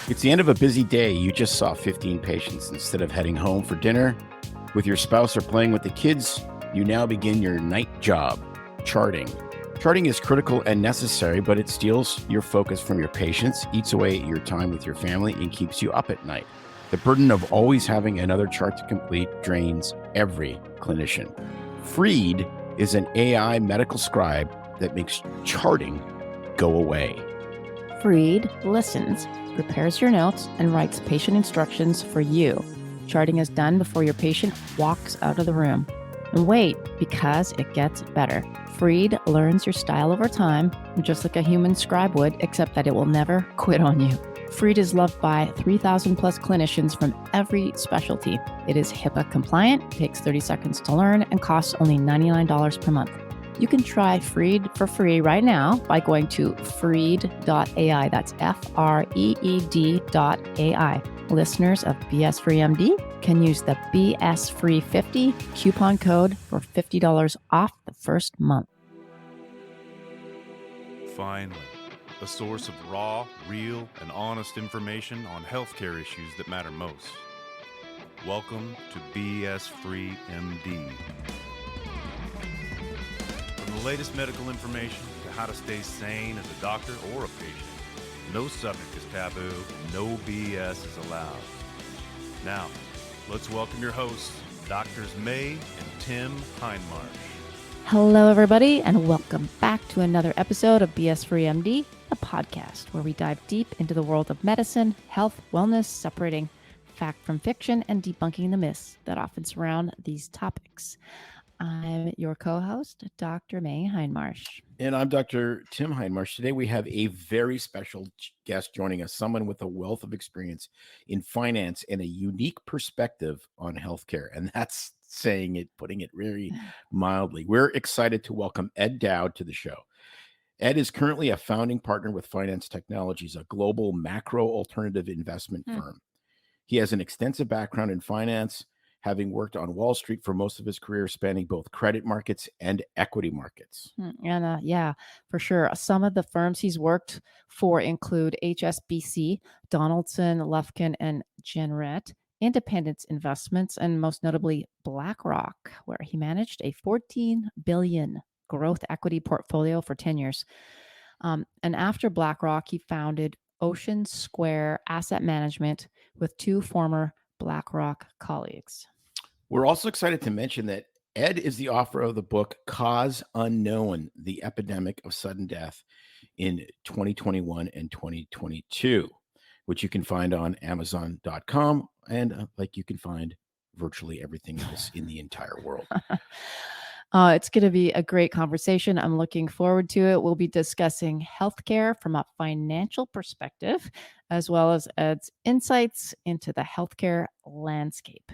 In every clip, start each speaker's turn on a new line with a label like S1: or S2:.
S1: It's the end of a busy day. You just saw 15 patients. Instead of heading home for dinner with your spouse or playing with the kids, you now begin your night job, charting. Charting is critical and necessary, but it steals your focus from your patients, eats away at your time with your family, and keeps you up at night. The burden of always having another chart to complete drains every clinician. Freed is an AI medical scribe that makes charting go away.
S2: Freed listens, prepares your notes, and writes patient instructions for you. Charting is done before your patient walks out of the room. And wait, because it gets better. Freed learns your style over time, just like a human scribe would, except that it will never quit on you. Freed is loved by 3,000 plus clinicians from every specialty. It is HIPAA compliant, takes 30 seconds to learn, and costs only $99 per month. You can try Freed for free right now by going to freed.ai. That's FREED.ai. Listeners of BS Free MD can use the BS Free 50 coupon code for $50 off the first month.
S3: Finally, a source of raw, real, and honest information on healthcare issues that matter most. Welcome to BS Free MD. From the latest medical information to how to stay sane as a doctor or a patient, no subject is taboo, no BS is allowed. Now, let's welcome your hosts, Doctors May and Tim Hindmarsh.
S2: Hello, everybody, and welcome back to another episode of BS Free MD, a podcast where we dive deep into the world of medicine, health, wellness, separating fact from fiction, and debunking the myths that often surround these topics. I'm your co-host, Dr. May Hindmarsh.
S1: And I'm Dr. Tim Hindmarsh. Today we have a very special guest joining us, someone with a wealth of experience in finance and a unique perspective on healthcare. And that's putting it very mildly. We're excited to welcome Ed Dowd to the show. Ed is currently a founding partner with Finance Technologies, a global macro alternative investment firm. He has an extensive background in finance, having worked on Wall Street for most of his career, spanning both credit markets and equity markets.
S2: And yeah, for sure. Some of the firms he's worked for include HSBC, Donaldson, Lufkin, and Jenrette, Independence Investments, and most notably BlackRock, where he managed a $14 billion growth equity portfolio for 10 years. And after BlackRock, he founded Ocean Square Asset Management with two former BlackRock colleagues.
S1: We're also excited to mention that Ed is the author of the book Cause Unknown, The Epidemic of Sudden Death in 2021 and 2022, which you can find on Amazon.com and like you can find virtually everything else in the entire world.
S2: It's going to be a great conversation. I'm looking forward to it. We'll be discussing healthcare from a financial perspective, as well as Ed's insights into the healthcare landscape.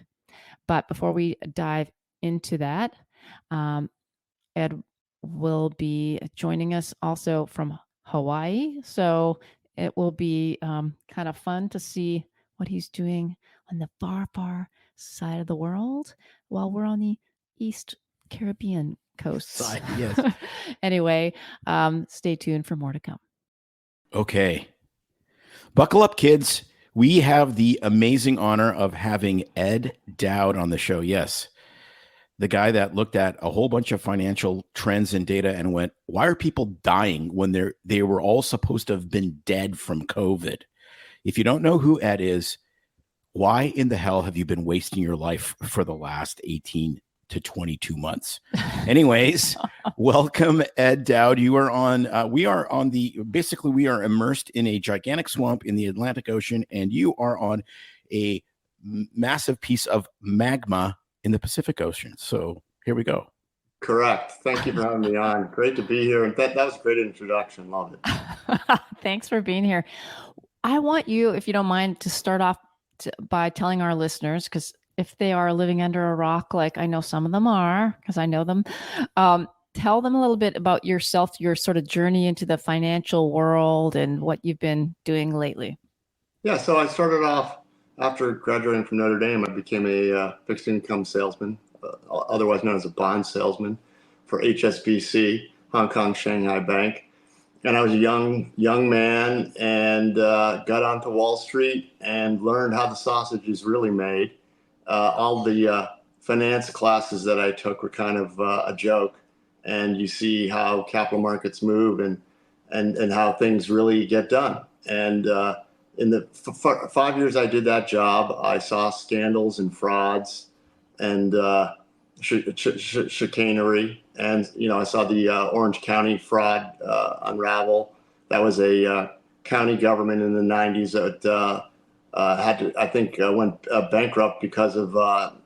S2: But before we dive into that, Ed will be joining us also from Hawaii. So it will be kind of fun to see what he's doing on the far, far side of the world while we're on the East Caribbean coasts.
S1: Yes.
S2: Anyway, stay tuned for more to come.
S1: Okay. Buckle up, kids. We have the amazing honor of having Ed Dowd on the show. Yes. The guy that looked at a whole bunch of financial trends and data and went, why are people dying when they were all supposed to have been dead from COVID? If you don't know who Ed is, why in the hell have you been wasting your life for the last 18 to 22 months? Anyways, welcome, Ed Dowd. We are immersed in a gigantic swamp in the Atlantic Ocean, and you are on a massive piece of magma in the Pacific Ocean. So here we go.
S4: Correct. Thank you for having me on. Great to be here. That was a great introduction. Love it.
S2: Thanks for being here. I want you, if you don't mind, to start off by telling our listeners, because if they are living under a rock, like I know some of them are, because I know them, tell them a little bit about yourself, your sort of journey into the financial world and what you've been doing lately.
S4: Yeah, so I started off after graduating from Notre Dame. I became a fixed income salesman, otherwise known as a bond salesman for HSBC, Hong Kong Shanghai Bank. And I was a young man, and got onto Wall Street and learned how the sausage is really made. All the finance classes that I took were kind of a joke, and you see how capital markets move and how things really get done. And in the 5 years I did that job, I saw scandals and frauds and chicanery. And, I saw the Orange County fraud unravel. That was a county government in the 90s that had to, I think, went bankrupt because of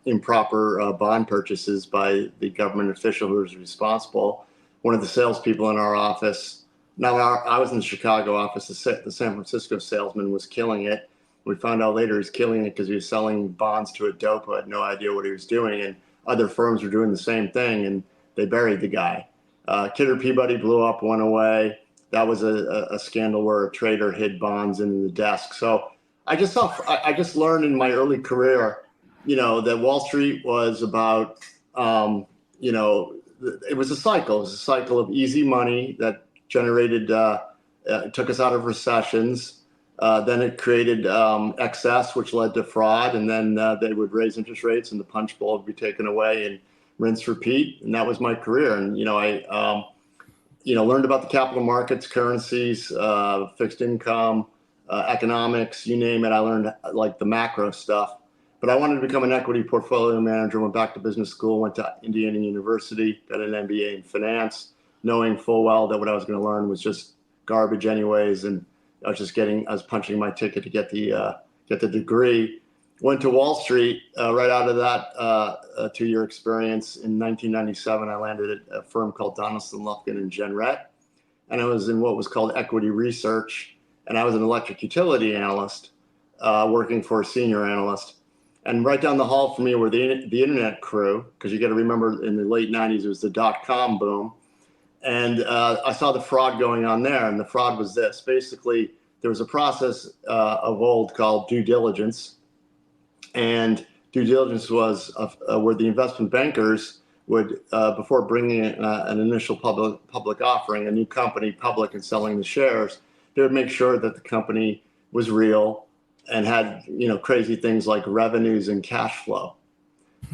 S4: improper bond purchases by the government official who was responsible. One of the salespeople in our office, now I was in the Chicago office, the San Francisco salesman was killing it. We found out later he's killing it because he was selling bonds to a dope who had no idea what he was doing, and other firms were doing the same thing, and they buried the guy. Kidder Peabody blew up, went away. That was a scandal where a trader hid bonds in the desk. So I just learned in my early career, that Wall Street was about, it was a cycle. It was a cycle of easy money that generated, took us out of recessions. Then it created excess, which led to fraud. And then they would raise interest rates and the punch bowl would be taken away and rinse, repeat. And that was my career. And, I learned about the capital markets, currencies, fixed income, economics, you name it. I learned like the macro stuff. But I wanted to become an equity portfolio manager, went back to business school, went to Indiana University, got an MBA in finance, knowing full well that what I was going to learn was just garbage anyways. And I was punching my ticket to get the degree. Went to Wall Street right out of that 2-year experience. In 1997, I landed at a firm called Donaldson, Lufkin and Jenrette. And I was in what was called equity research. And I was an electric utility analyst working for a senior analyst. And right down the hall from me were the internet crew, because you got to remember in the late 90s, it was the dot-com boom. And I saw the fraud going on there. And the fraud was this. Basically, there was a process of old called due diligence. And due diligence was where the investment bankers would, before bringing an initial public offering, a new company public and selling the shares, they would make sure that the company was real and had, crazy things like revenues and cash flow.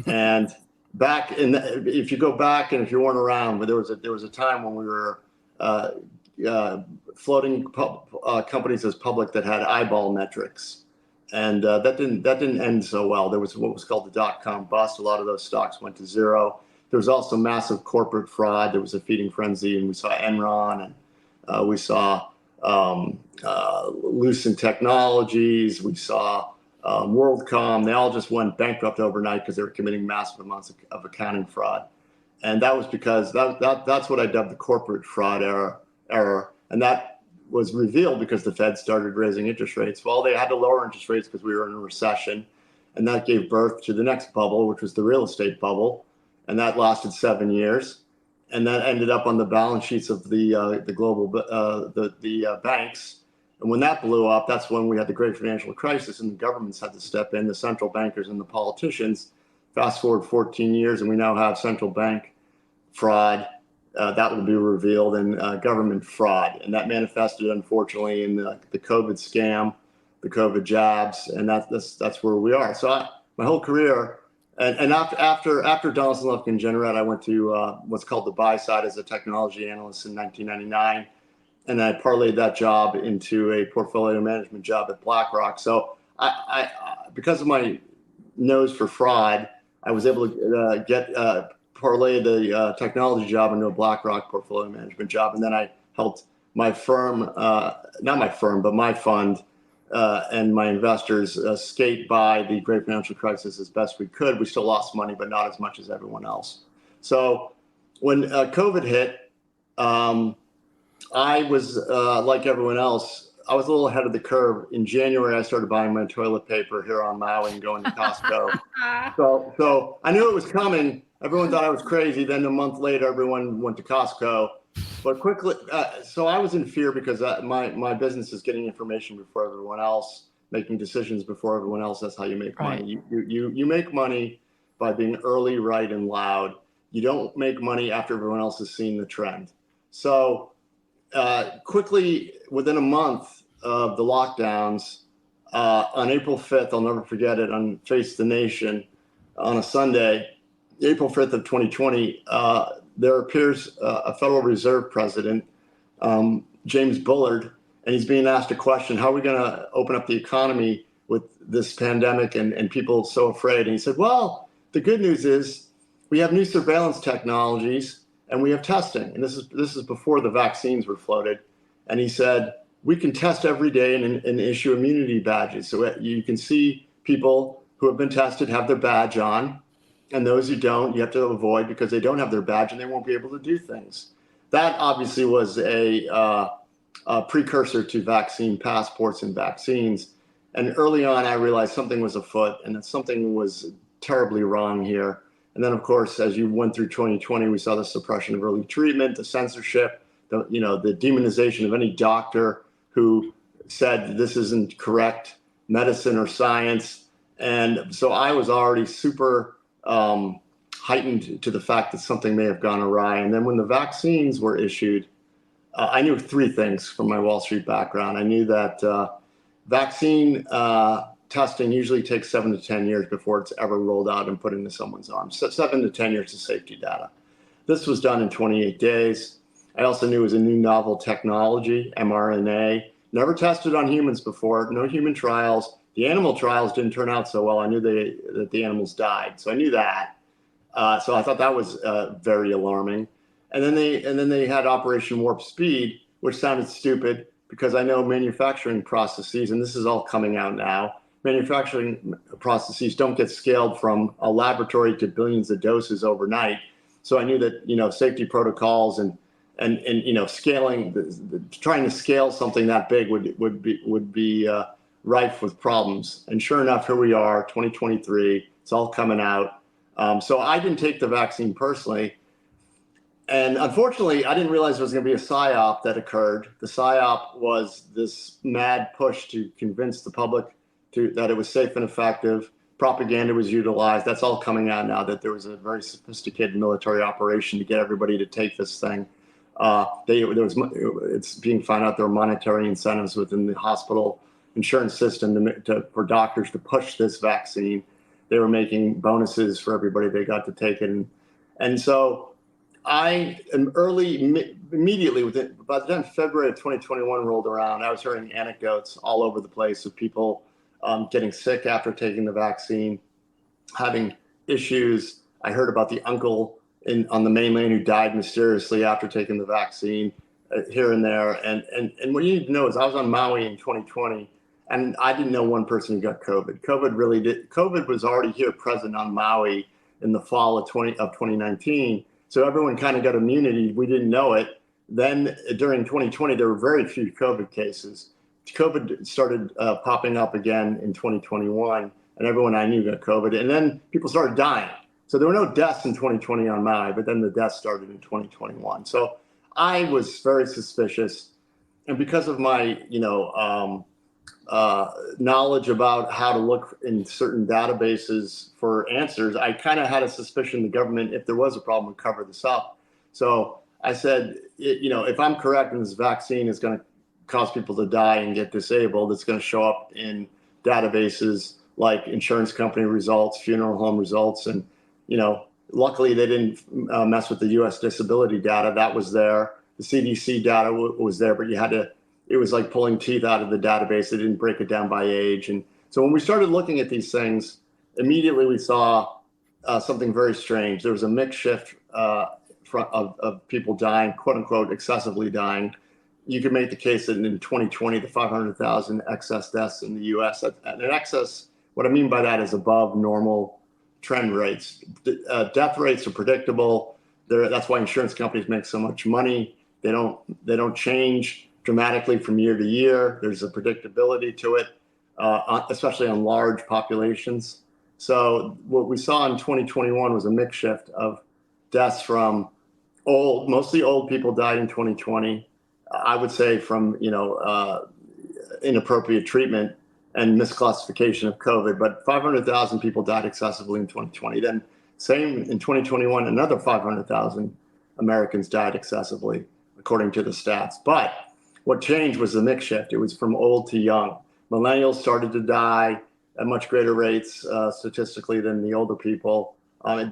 S4: And if you go back and if you weren't around, but there was a time when we were floating companies as public that had eyeball metrics, and that didn't end so well. There was what was called the dot-com bust. A lot of those stocks went to zero. There was also massive corporate fraud. There was a feeding frenzy, and we saw Enron, and we saw Lucent Technologies. We saw WorldCom. They all just went bankrupt overnight because they were committing massive amounts of accounting fraud. And that was because that's what I dubbed the corporate fraud error. And that was revealed because the Fed started raising interest rates. Well, they had to lower interest rates because we were in a recession. And that gave birth to the next bubble, which was the real estate bubble. And that lasted 7 years. And that ended up on the balance sheets of the global banks. And when that blew up, that's when we had the great financial crisis, and the governments had to step in, the central bankers and the politicians. Fast forward 14 years, and we now have central bank fraud that will be revealed, and government fraud. And that manifested, unfortunately, in the COVID scam, the COVID jabs, and that's where we are. So my whole career, and after Donaldson, Lufkin and Jenrette, I went to what's called the buy side as a technology analyst in 1999. And I parlayed that job into a portfolio management job at BlackRock. So I because of my nose for fraud, I was able to parlay the technology job into a BlackRock portfolio management job. And then I helped my firm, not my firm, but my fund and my investors skate by the great financial crisis as best we could. We still lost money, but not as much as everyone else. So when COVID hit, I was like everyone else. I was a little ahead of the curve. In January, I started buying my toilet paper here on Maui and going to Costco. So I knew it was coming. Everyone thought I was crazy. Then a month later, everyone went to Costco. But quickly, so I was in fear because my business is getting information before everyone else, making decisions before everyone else. That's how you make money. You make money by being early, right, and loud. You don't make money after everyone else has seen the trend. So quickly, within a month of the lockdowns, on April 5th, I'll never forget it, on Face the Nation on a Sunday, April 5th of 2020, there appears a Federal Reserve president, James Bullard, and he's being asked a question: how are we going to open up the economy with this pandemic and people so afraid? And he said, well, the good news is we have new surveillance technologies and we have testing. And this is before the vaccines were floated. And he said, we can test every day and issue immunity badges. So you can see people who have been tested have their badge on, and those who don't, you have to avoid because they don't have their badge and they won't be able to do things. That obviously was a precursor to vaccine passports and vaccines. And early on, I realized something was afoot and that something was terribly wrong here. And then, of course, as you went through 2020, we saw the suppression of early treatment, the censorship, the demonization of any doctor who said this isn't correct medicine or science. And so I was already super heightened to the fact that something may have gone awry. And then when the vaccines were issued, I knew three things from my Wall Street background. I knew that vaccine testing usually takes 7 to 10 years before it's ever rolled out and put into someone's arms. So 7 to 10 years of safety data. This was done in 28 days. I also knew it was a new novel technology, mRNA, never tested on humans before, no human trials. The animal trials didn't turn out so well. I knew that the animals died, so I knew that. So I thought that was very alarming. And then they had Operation Warp Speed, which sounded stupid because I know manufacturing processes, and this is all coming out now, manufacturing processes don't get scaled from a laboratory to billions of doses overnight. So I knew that, safety protocols and scaling, trying to scale something that big would be rife with problems. And sure enough, here we are, 2023. It's all coming out. So I didn't take the vaccine personally. And unfortunately, I didn't realize there was going to be a psyop that occurred. The psyop was this mad push to convince the public that it was safe and effective. Propaganda was utilized. That's all coming out now, that there was a very sophisticated military operation to get everybody to take this thing. It's being found out there were monetary incentives within the hospital insurance system for doctors to push this vaccine. They were making bonuses for everybody they got to take it. And so I am immediately by the time February of 2021 rolled around, I was hearing anecdotes all over the place of people getting sick after taking the vaccine, having issues. I heard about the uncle on the mainland who died mysteriously after taking the vaccine here and there. And what you need to know is I was on Maui in 2020, and I didn't know one person who got COVID. COVID was already here present on Maui in the fall of 2019. So everyone kind of got immunity. We didn't know it. Then during 2020, there were very few COVID cases. COVID started popping up again in 2021, and everyone I knew got COVID. And then people started dying. So there were no deaths in 2020 on Maui, but then the deaths started in 2021. So I was very suspicious. And because of my, knowledge about how to look in certain databases for answers, I kind of had a suspicion the government, if there was a problem, would cover this up. So I said, if I'm correct and this vaccine is going to cause people to die and get disabled, it's going to show up in databases like insurance company results, funeral home results. And, luckily they didn't mess with the US disability data. That was there. The CDC data was there, but it was like pulling teeth out of the database. They didn't break it down by age. And so when we started looking at these things, immediately we saw something very strange. There was a mix shift of people dying, quote unquote, excessively dying. You could make the case that in 2020, the 500,000 excess deaths in the US, and an excess, what I mean by that is above normal trend rates. Death rates are predictable. That's why insurance companies make so much money. They don't change dramatically from year to year. There's a predictability to it, especially on large populations. So what we saw in 2021 was a mix shift of deaths from mostly old people died in 2020. I would say from inappropriate treatment and misclassification of COVID, but 500,000 people died excessively in 2020. Then same in 2021, another 500,000 Americans died excessively. according to the stats. But what changed was the mix shift. It was from old to young. Millennials started to die at much greater rates statistically than the older people. I'm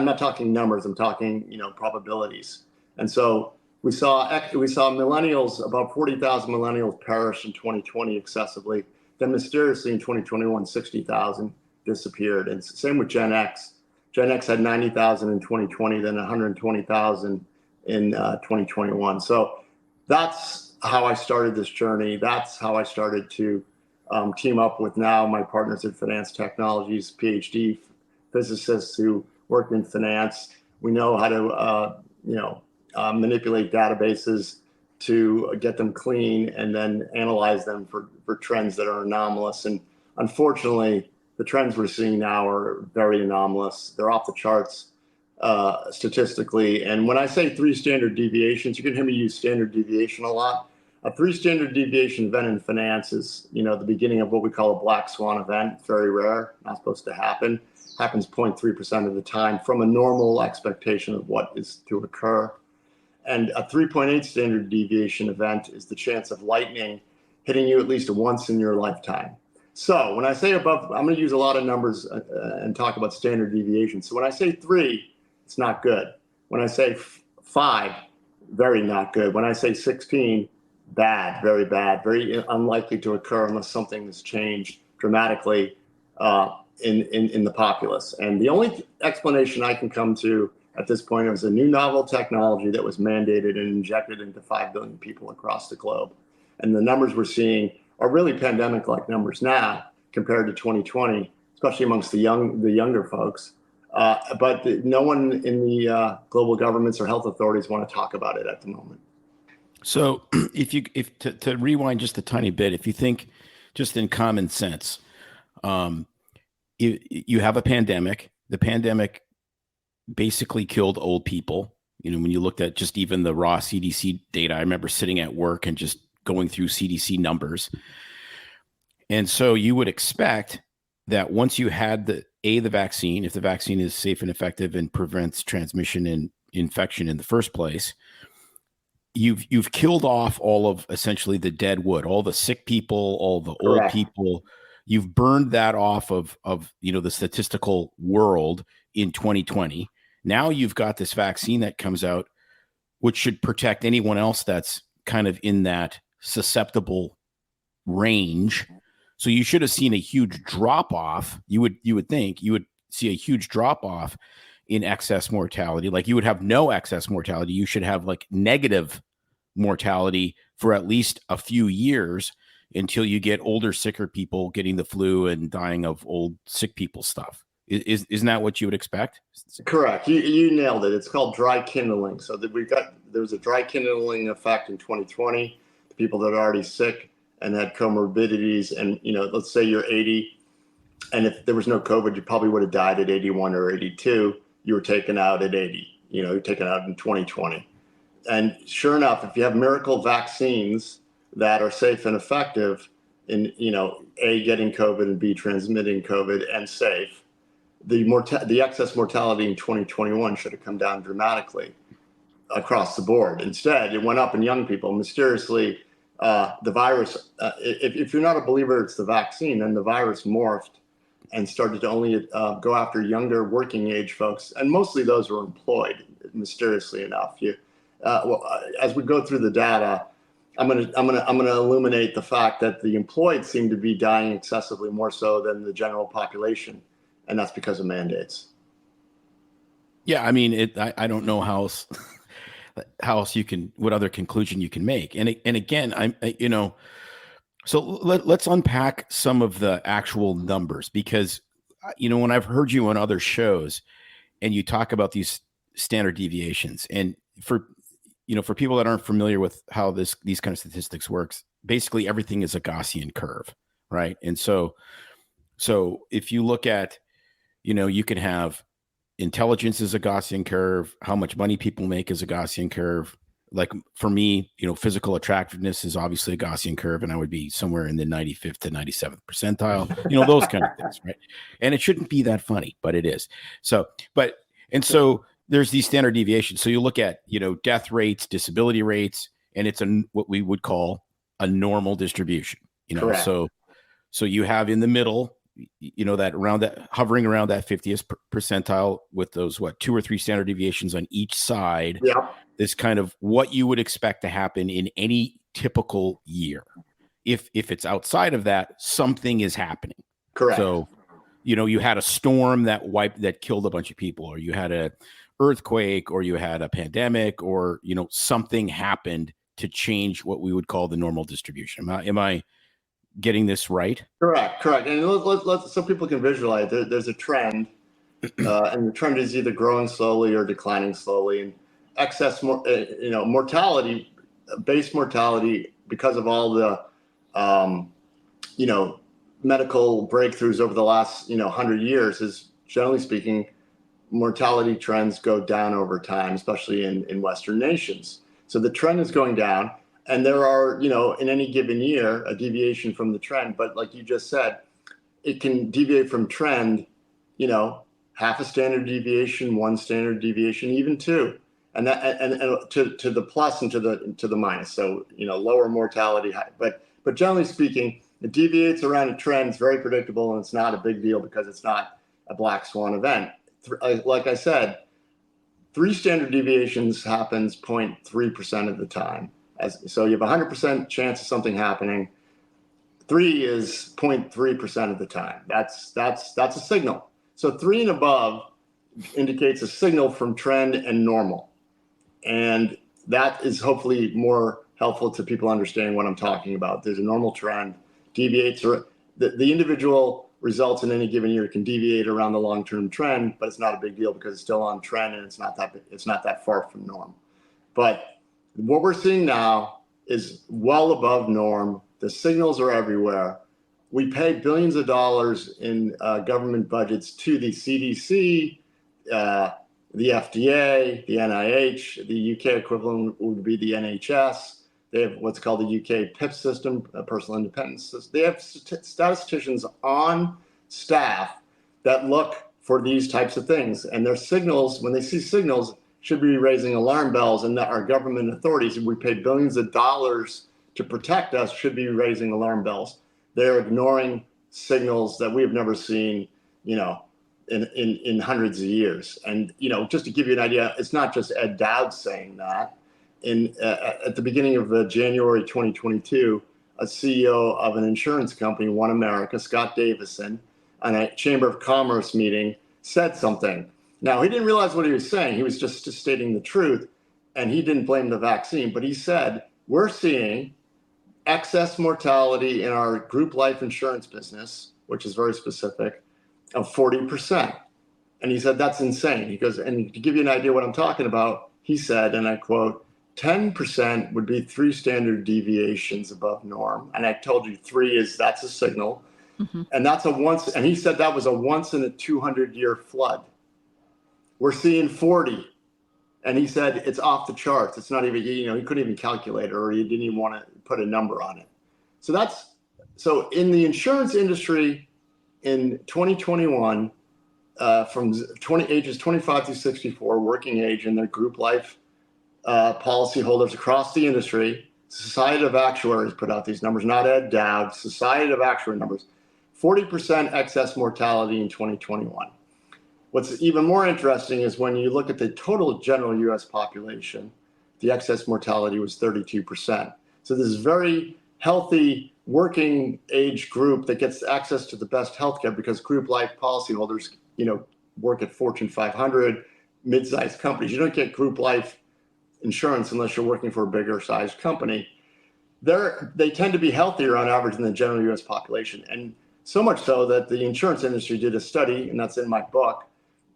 S4: not talking numbers. I'm talking, probabilities. And so we saw millennials, about 40,000 millennials perish in 2020 excessively. Then mysteriously in 2021, 60,000 disappeared. And same with Gen X. Gen X had 90,000 in 2020, then 120,000 in 2021. So that's how I started this journey. That's how I started to team up with now my partners at Finance Technologies, PhD physicists who work in finance. We know how to manipulate databases to get them clean and then analyze them for trends that are anomalous. And unfortunately, the trends we're seeing now are very anomalous. They're off the charts statistically. And when I say 3 standard deviations, you can hear me use standard deviation a lot. A 3 standard deviation event in finance is, the beginning of what we call a black swan event. It's very rare, not supposed to happen. Happens 0.3% of the time from a normal expectation of what is to occur. And a 3.8 standard deviation event is the chance of lightning hitting you at least once in your lifetime. So when I say above, I'm going to use a lot of numbers and talk about standard deviation. So when I say 3, it's not good. When I say 5, very not good. When I say 16, bad, very unlikely to occur unless something has changed dramatically in the populace. And the only explanation I can come to at this point is a new novel technology that was mandated and injected into 5 billion people across the globe. And the numbers we're seeing are really pandemic-like numbers now compared to 2020, especially amongst the younger folks. But no one in the global governments or health authorities want to talk about it at the moment.
S1: So if to rewind just a tiny bit, if you think just in common sense, you have a pandemic. The pandemic basically killed old people. When you looked at just even the raw CDC data, I remember sitting at work and just going through CDC numbers. And so you would expect that once you had the vaccine, if the vaccine is safe and effective and prevents transmission and infection in the first place, you've killed off all of essentially the dead wood, all the sick people, all the old people. You've burned that off of the statistical world in 2020. Now you've got this vaccine that comes out, which should protect anyone else that's kind of in that susceptible range. So you should have seen a huge drop off. You would think you would see a huge drop off in excess mortality. Like you would have no excess mortality. You should have like negative mortality for at least a few years until you get older, sicker people getting the flu and dying of old sick people stuff. Isn't that what you would expect?
S4: Correct. You nailed it. It's called dry kindling. So that there was a dry kindling effect in 2020. The people that are already sick and had comorbidities, and let's say you're 80, and if there was no COVID, you probably would have died at 81 or 82. You were taken out at 80. You're taken out in 2020. And sure enough, if you have miracle vaccines that are safe and effective in, A, getting COVID and B, transmitting COVID and safe, the excess mortality in 2021 should have come down dramatically across the board. Instead, it went up in young people. Mysteriously, the virus, if you're not a believer it's the vaccine, then the virus morphed and started to only go after younger working age folks. And mostly those were employed, mysteriously enough. As we go through the data, I'm gonna illuminate the fact that the employed seem to be dying excessively more so than the general population, and that's because of mandates.
S1: Yeah, I mean, I don't know how else what other conclusion you can make, and again, so let's unpack some of the actual numbers, because when I've heard you on other shows, and you talk about these standard deviations, and for people that aren't familiar with how these kind of statistics works, basically everything is a Gaussian curve, right? And so if you look at, you can have intelligence is a Gaussian curve, how much money people make is a Gaussian curve. Like for me, physical attractiveness is obviously a Gaussian curve, and I would be somewhere in the 95th to 97th percentile, those kind of things, right? And it shouldn't be that funny, but it is. So there's these standard deviations. So you look at, death rates, disability rates, and it's what we would call a normal distribution,
S4: Correct.
S1: So you have in the middle, that hovering around that 50th percentile with those, 2 or 3 standard deviations on each side.
S4: Yeah.
S1: This kind of what you would expect to happen in any typical year. If it's outside of that, something is happening.
S4: Correct.
S1: So, you had a storm that killed a bunch of people, or you had a earthquake, or you had a pandemic, or, something happened to change what we would call the normal distribution. Am I getting this right?
S4: Correct. And let's so people can visualize. There's a trend, and the trend is either growing slowly or declining slowly. And excess, mortality, base mortality, because of all the, medical breakthroughs over the last, 100 years, is generally speaking, mortality trends go down over time, especially in Western nations. So the trend is going down. And there are, in any given year, a deviation from the trend. But like you just said, it can deviate from trend, half a standard deviation, 1 standard deviation, even 2, and that and to the plus and to the minus. So lower mortality, but generally speaking, it deviates around a trend. It's very predictable, and it's not a big deal because it's not a black swan event. Like I said, 3 standard deviations happens 0.3% of the time. So you have a 100% chance of something happening. 3 is 0.3% of the time. That's a signal. So 3 and above indicates a signal from trend and normal. And that is hopefully more helpful to people understanding what I'm talking about. There's a normal trend, deviates, or the individual results in any given year can deviate around the long-term trend, but it's not a big deal because it's still on trend and it's not that far from norm. But what we're seeing now is well above norm. The signals are everywhere. We pay billions of dollars in government budgets to the CDC, the FDA, the NIH. The UK equivalent would be the NHS. They have what's called the UK PIP system, personal independence system. They have statisticians on staff that look for these types of things. And their signals, when they see signals, should be raising alarm bells, and that our government authorities, we pay billions of dollars to protect us, should be raising alarm bells. They're ignoring signals that we have never seen, in hundreds of years. And, just to give you an idea, it's not just Ed Dowd saying that. At the beginning of January 2022, a CEO of an insurance company, One America, Scott Davison, on a Chamber of Commerce meeting, said something. Now, he didn't realize what he was saying. He was just stating the truth, and he didn't blame the vaccine. But he said, we're seeing excess mortality in our group life insurance business, which is very specific, of 40%. And he said, that's insane. He goes, and to give you an idea what I'm talking about, he said, and I quote, 10% would be 3 standard deviations above norm. And I told you that's a signal. Mm-hmm. And he said that was a once in a 200-year flood. We're seeing 40. And he said it's off the charts. It's not even, he couldn't even calculate it, or he didn't even want to put a number on it. So in the insurance industry in 2021, from ages 25 to 64, working age, and their group life policyholders across the industry, Society of Actuaries put out these numbers, not Ed Dowd, Society of Actuary numbers, 40% excess mortality in 2021. What's even more interesting is when you look at the total general U.S. population, the excess mortality was 32%. So this is very healthy working age group that gets access to the best healthcare because group life policyholders, work at Fortune 500, mid-sized companies. You don't get group life insurance unless you're working for a bigger sized company. They tend to be healthier on average than the general U.S. population. And so much so that the insurance industry did a study, and that's in my book,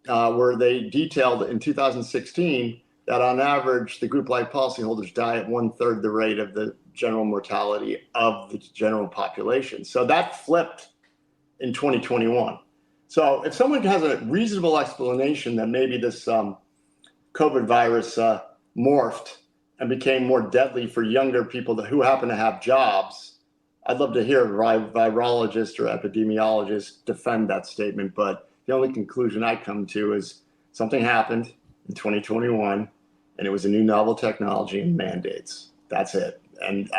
S4: where they detailed in 2016 that on average, the group life policyholders die at 1/3 the rate of the general mortality of the general population. So that flipped in 2021. So if someone has a reasonable explanation that maybe this COVID virus morphed and became more deadly for younger people who happen to have jobs, I'd love to hear a virologist or epidemiologist defend that statement. But the only conclusion I come to is something happened. in 2021, and it was a new novel technology and mandates. That's it. And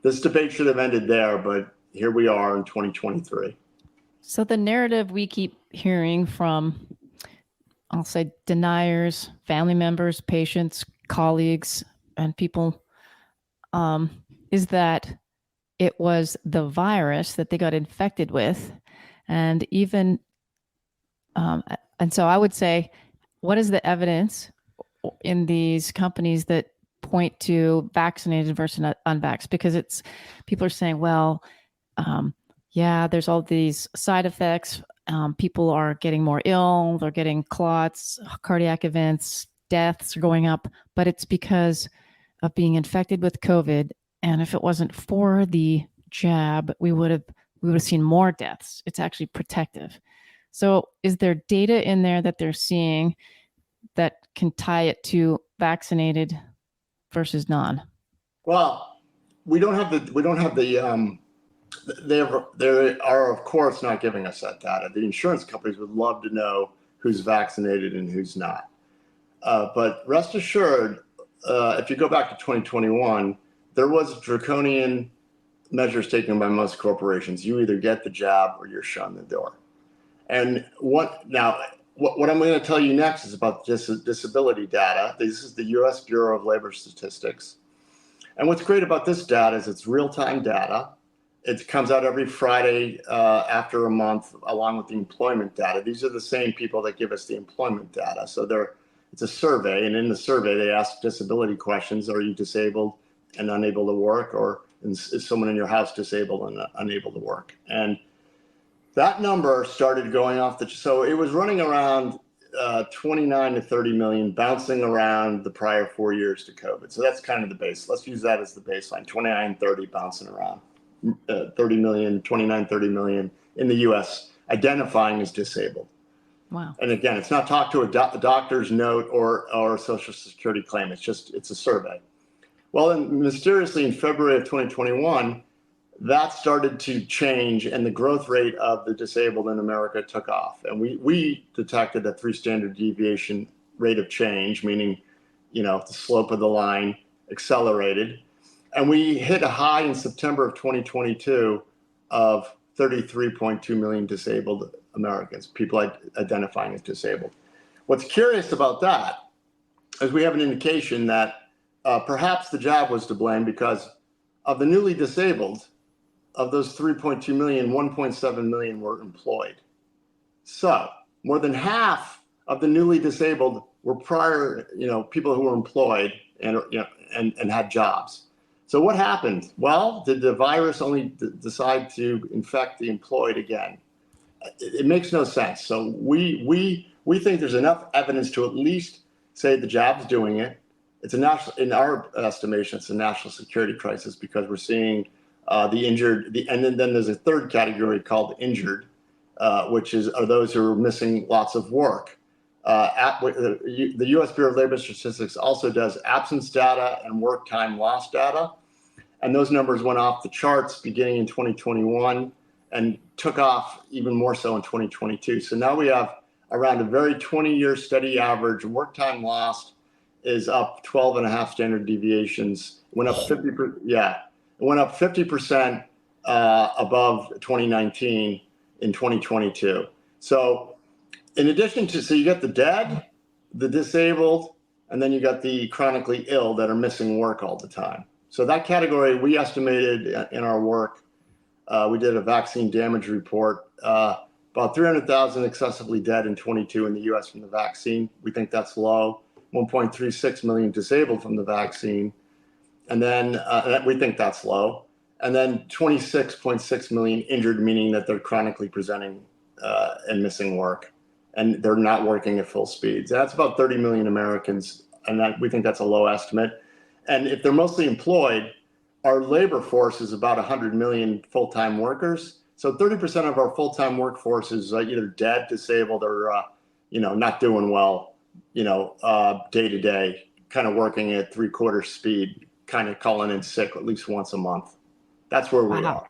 S4: this debate should have ended there, but here we are in 2023.
S2: So the narrative we keep hearing from, I'll say, deniers, family members, patients, colleagues, and people is that it was the virus that they got infected with. And even, and so I would say, what is the evidence in these companies that point to vaccinated versus unvaxxed? Because it's, people are saying, well, yeah, there's all these side effects. People are getting more ill. They're getting clots, cardiac events, deaths are going up, but it's because of being infected with COVID. And if it wasn't for the jab, we would have seen more deaths. It's actually protective. So is there data in there that they're seeing that can tie it to vaccinated versus non?
S4: Well, they are of course not giving us that data. The insurance companies would love to know who's vaccinated and who's not. But rest assured, if you go back to 2021, there was draconian measures taken by most corporations. You either get the jab or you're shunned the door. And what I'm going to tell you next is about disability data. This is the U.S. Bureau of Labor Statistics. And what's great about this data is it's real-time data. It comes out every Friday after a month, along with the employment data. These are the same people that give us the employment data. So it's a survey, and in the survey, they ask disability questions. Are you disabled and unable to work, or is someone in your house disabled and unable to work? And that number started going off so it was running around 29 to 30 million, bouncing around the prior 4 years to COVID. So that's kind of the base. Let's use that as the baseline, 29, 30 bouncing around. 30 million, 29, 30 million in the US identifying as disabled.
S2: Wow.
S4: And again, it's not talked to a doctor's note or a Social Security claim. It's a survey. Well, then mysteriously in February of 2021, that started to change, and the growth rate of the disabled in America took off. And we detected a 3 standard deviation rate of change, meaning, the slope of the line accelerated. And we hit a high in September of 2022 of 33.2 million disabled Americans, people identifying as disabled. What's curious about that is we have an indication that perhaps the jab was to blame, because of the newly disabled, of those 3.2 million, 1.7 million were employed. So more than half of the newly disabled were prior, people who were employed and had jobs. So what happened? Well, did the virus only decide to infect the employed again? It makes no sense. So we think there's enough evidence to at least say the jab's doing it. It's in our estimation, it's a national security crisis, because we're seeing the injured, and then there's a third category called injured, which are those who are missing lots of work. The U.S. Bureau of Labor Statistics also does absence data and work time loss data. And those numbers went off the charts beginning in 2021 and took off even more so in 2022. So now we have around a very 20-year steady average. Work time lost is up 12.5 standard deviations. Went up 50%. Yeah, it went up 50% above 2019 in 2022. So in addition to, so you got the dead, the disabled, and then you got the chronically ill that are missing work all the time. So that category, we estimated in our work, we did a vaccine damage report, about 300,000 excessively dead in 22 in the US from the vaccine. We think that's low. 1.36 million disabled from the vaccine. And then we think that's low. And then 26.6 million injured, meaning that they're chronically presenting and missing work, and they're not working at full speed. So that's about 30 million Americans, and we think that's a low estimate. And if they're mostly employed, our labor force is about 100 million full-time workers. So 30% of our full-time workforce is either dead, disabled, or not doing well, day to day, kind of working at 3/4 speed, kind of calling in sick at least once a month. That's where we are.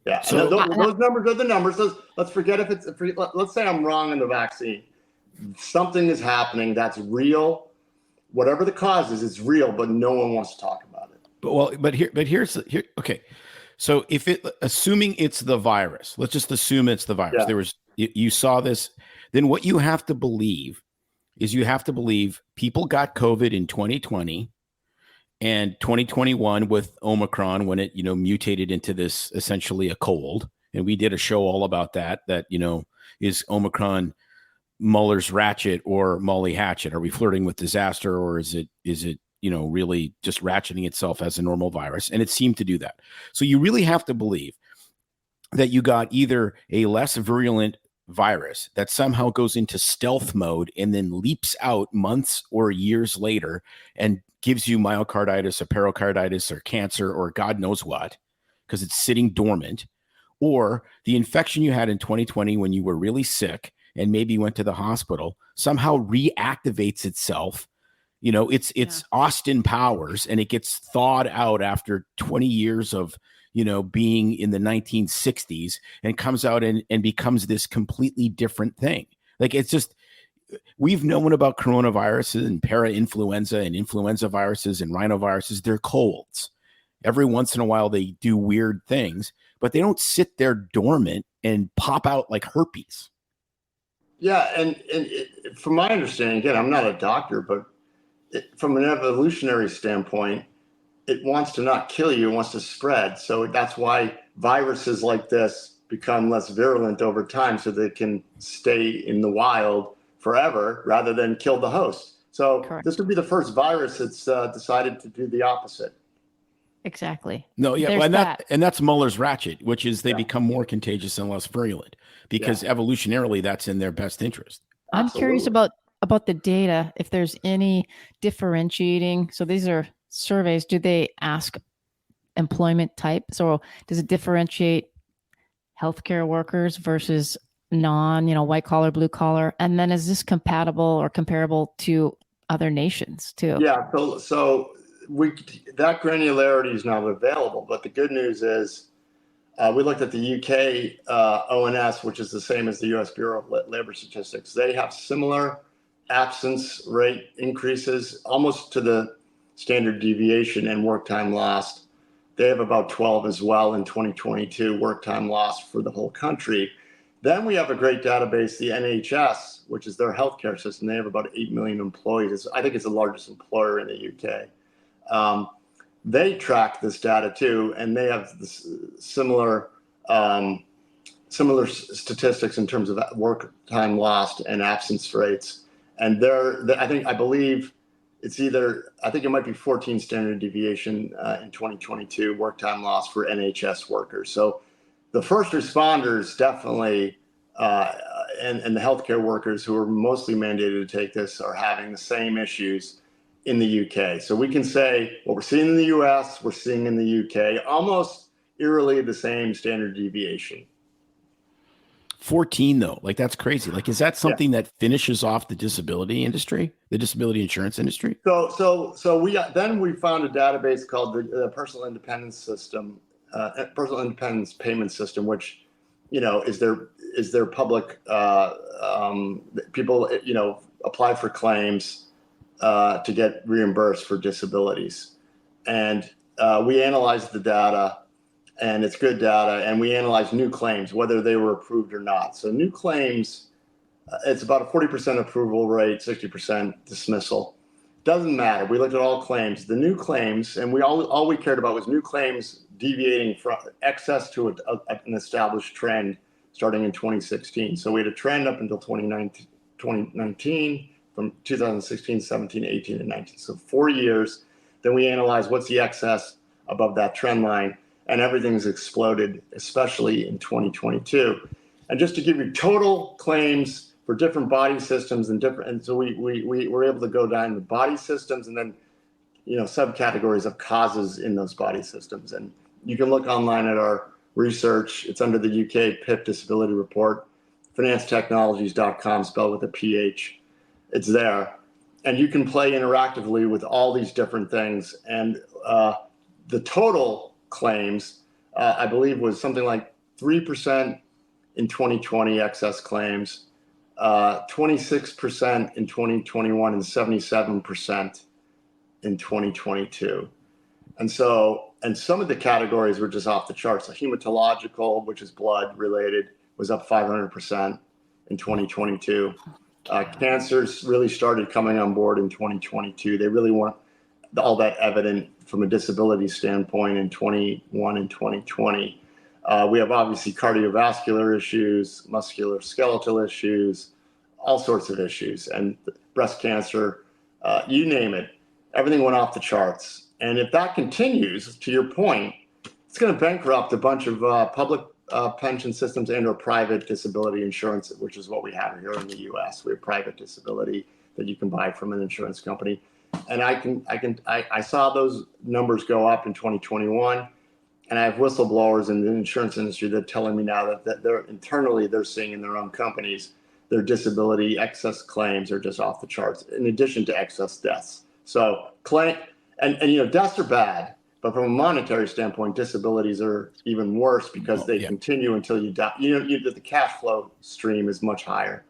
S4: Yeah. So those numbers are the numbers. Let's forget let's say I'm wrong on the vaccine. Something is happening that's real. whatever the cause is, it's real, but no one wants to talk about it.
S1: Here. Okay. So assuming it's the virus, let's just assume it's the virus.
S4: Yeah.
S1: You saw this, then what you have to believe is people got COVID in 2020 and 2021 with Omicron when it, mutated into this essentially a cold. And we did a show all about that, is Omicron Muller's ratchet or Molly Hatchet? Are we flirting with disaster, or is it, really just ratcheting itself as a normal virus? And it seemed to do that. So you really have to believe that you got either a less virulent virus that somehow goes into stealth mode and then leaps out months or years later and gives you myocarditis or pericarditis or cancer or God knows what, because it's sitting dormant, or the infection you had in 2020 when you were really sick and maybe went to the hospital somehow reactivates itself. It's Austin Powers, and it gets thawed out after 20 years of, being in the 1960s, and comes out and becomes this completely different thing. Like, it's just, we've known about coronaviruses and para-influenza and influenza viruses and rhinoviruses. They're colds. Every once in a while, they do weird things, but they don't sit there dormant and pop out like herpes.
S4: Yeah. And from my understanding, again, I'm not a doctor, but from an evolutionary standpoint, it wants to not kill you, it wants to spread. So that's why viruses like this become less virulent over time, so they can stay in the wild forever rather than kill the host. So Correct. This would be the first virus that's decided to do the opposite.
S2: Exactly.
S1: No, yeah, and that's Muller's ratchet, which is they become more contagious and less virulent, because evolutionarily that's in their best interest.
S2: I'm curious about the data, if there's any differentiating. So these are surveys. Do they ask employment type? So does it differentiate healthcare workers versus non, white collar, blue collar? And then is this compatible or comparable to other nations too?
S4: Yeah. So that granularity is not available, but the good news is we looked at the UK ONS, which is the same as the US Bureau of Labor Statistics. They have similar absence rate increases, almost to the standard deviation in work time lost. They have about 12 as well in 2022 work time lost for the whole country. Then we have a great database, the NHS, which is their healthcare system. They have about 8 million employees. I think it's the largest employer in the UK. They track this data too, and they have similar statistics in terms of work time lost and absence rates. And I believe it might be 14 standard deviation in 2022 work time loss for NHS workers. So the first responders definitely, and the healthcare workers who are mostly mandated to take this, are having the same issues in the UK. So we can say what we're seeing in the US, we're seeing in the UK, almost eerily the same standard deviation.
S1: 14 though, like that's crazy. Like, is that something that finishes off the disability industry, the disability insurance industry?
S4: So we found a database called the Personal Independence System, Personal Independence Payment System, which, is their public, people, apply for claims to get reimbursed for disabilities. And we analyzed the data, and it's good data, and we analyzed new claims, whether they were approved or not. So new claims, it's about a 40% approval rate, 60% dismissal. Doesn't matter. We looked at all claims. The new claims, and all we cared about was new claims deviating from excess to an established trend starting in 2016. So we had a trend up until 2019 from 2016, 17, 18, and 19. So 4 years. Then we analyzed what's the excess above that trend line, and everything's exploded, especially in 2022. And just to give you total claims for different body systems and so we were able to go down the body systems and then, subcategories of causes in those body systems. And you can look online at our research. It's under the UK PIP Disability Report, financetechnologies.com, spelled with a PH. It's there. And you can play interactively with all these different things. And the total claims, I believe, was something like 3% in 2020 excess claims, 26% in 2021 and 77% in 2022. And some of the categories were just off the charts. So hematological, which is blood related, was up 500% in 2022. Cancers really started coming on board in 2022. They really weren't all that evident from a disability standpoint in 21 and 2020. We have obviously cardiovascular issues, musculoskeletal issues, all sorts of issues, and breast cancer, you name it. Everything went off the charts. And if that continues, to your point, it's going to bankrupt a bunch of public pension systems and or private disability insurance, which is what we have here in the U.S. We have private disability that you can buy from an insurance company. And I saw those numbers go up in 2021. And I have whistleblowers in the insurance industry that are telling me now that they're internally, they're seeing in their own companies, their disability excess claims are just off the charts, in addition to excess deaths. So deaths are bad, but from a monetary standpoint, disabilities are even worse because they continue until you die. The cash flow stream is much higher.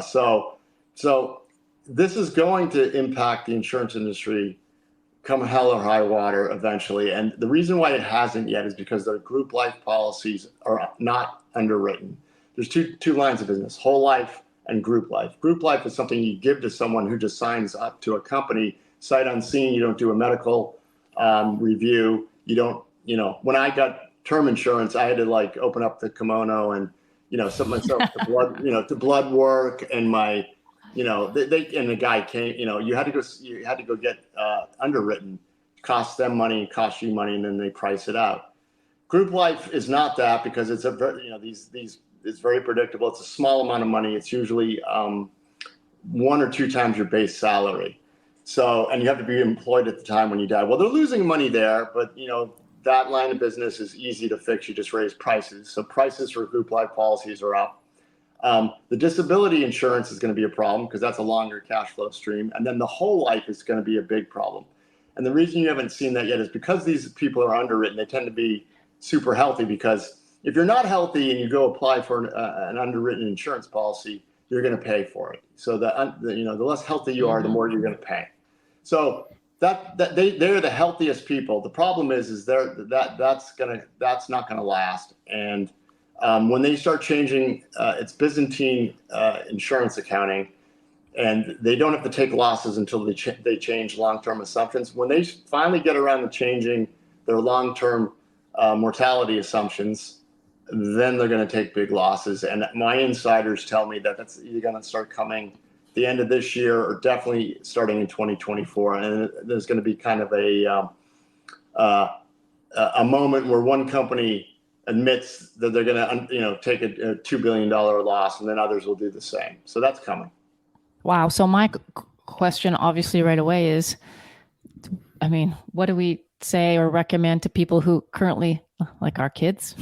S4: So this is going to impact the insurance industry come hell or high water eventually. And the reason why it hasn't yet is because their group life policies are not underwritten. There's two lines of business, whole life and group life. Group life is something you give to someone who just signs up to a company, sight unseen. You don't do a medical review. You don't, when I got term insurance, I had to open up the kimono and, set myself to blood, to blood work and my, and the guy came, you had to go get underwritten, cost them money, cost you money, and then they price it out. Group life is not that because it's it's very predictable. It's a small amount of money. It's usually 1 or 2 times your base salary. So, and you have to be employed at the time when you die. Well, they're losing money there, but that line of business is easy to fix. You just raise prices. So prices for group life policies are up. The disability insurance is going to be a problem because that's a longer cash flow stream. And then the whole life is going to be a big problem. And the reason you haven't seen that yet is because these people are underwritten, they tend to be super healthy because if you're not healthy and you go apply for an underwritten insurance policy, you're going to pay for it. So the less healthy you are, the more you're going to pay. So they're the healthiest people. The problem is that's not going to last. And when they start changing, it's Byzantine insurance accounting, and they don't have to take losses until they change long-term assumptions. When they finally get around to changing their long-term mortality assumptions, then they're going to take big losses. And my insiders tell me that that's either going to start coming the end of this year or definitely starting in 2024. And there's going to be kind of a moment where one company admits that they're going to take a $2 billion loss, and then others will do the same. So that's coming.
S2: Wow. So my question obviously right away is, what do we say or recommend to people who currently, like our kids,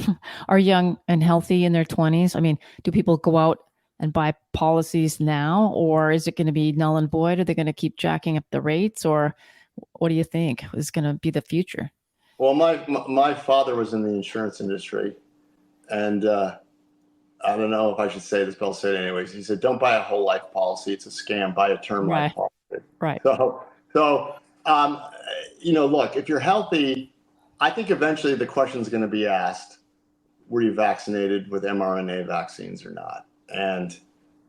S2: are young and healthy in their 20s? Do people go out and buy policies now, or is it going to be null and void? Are they going to keep jacking up the rates, or what do you think is going to be the future?
S4: Well, my father was in the insurance industry, and I don't know if I should say this, but I'll say it anyways. He said, "Don't buy a whole life policy; it's a scam. Buy a term life policy."
S2: Right.
S4: So, look, if you're healthy, I think eventually the question is going to be asked: were you vaccinated with mRNA vaccines or not? And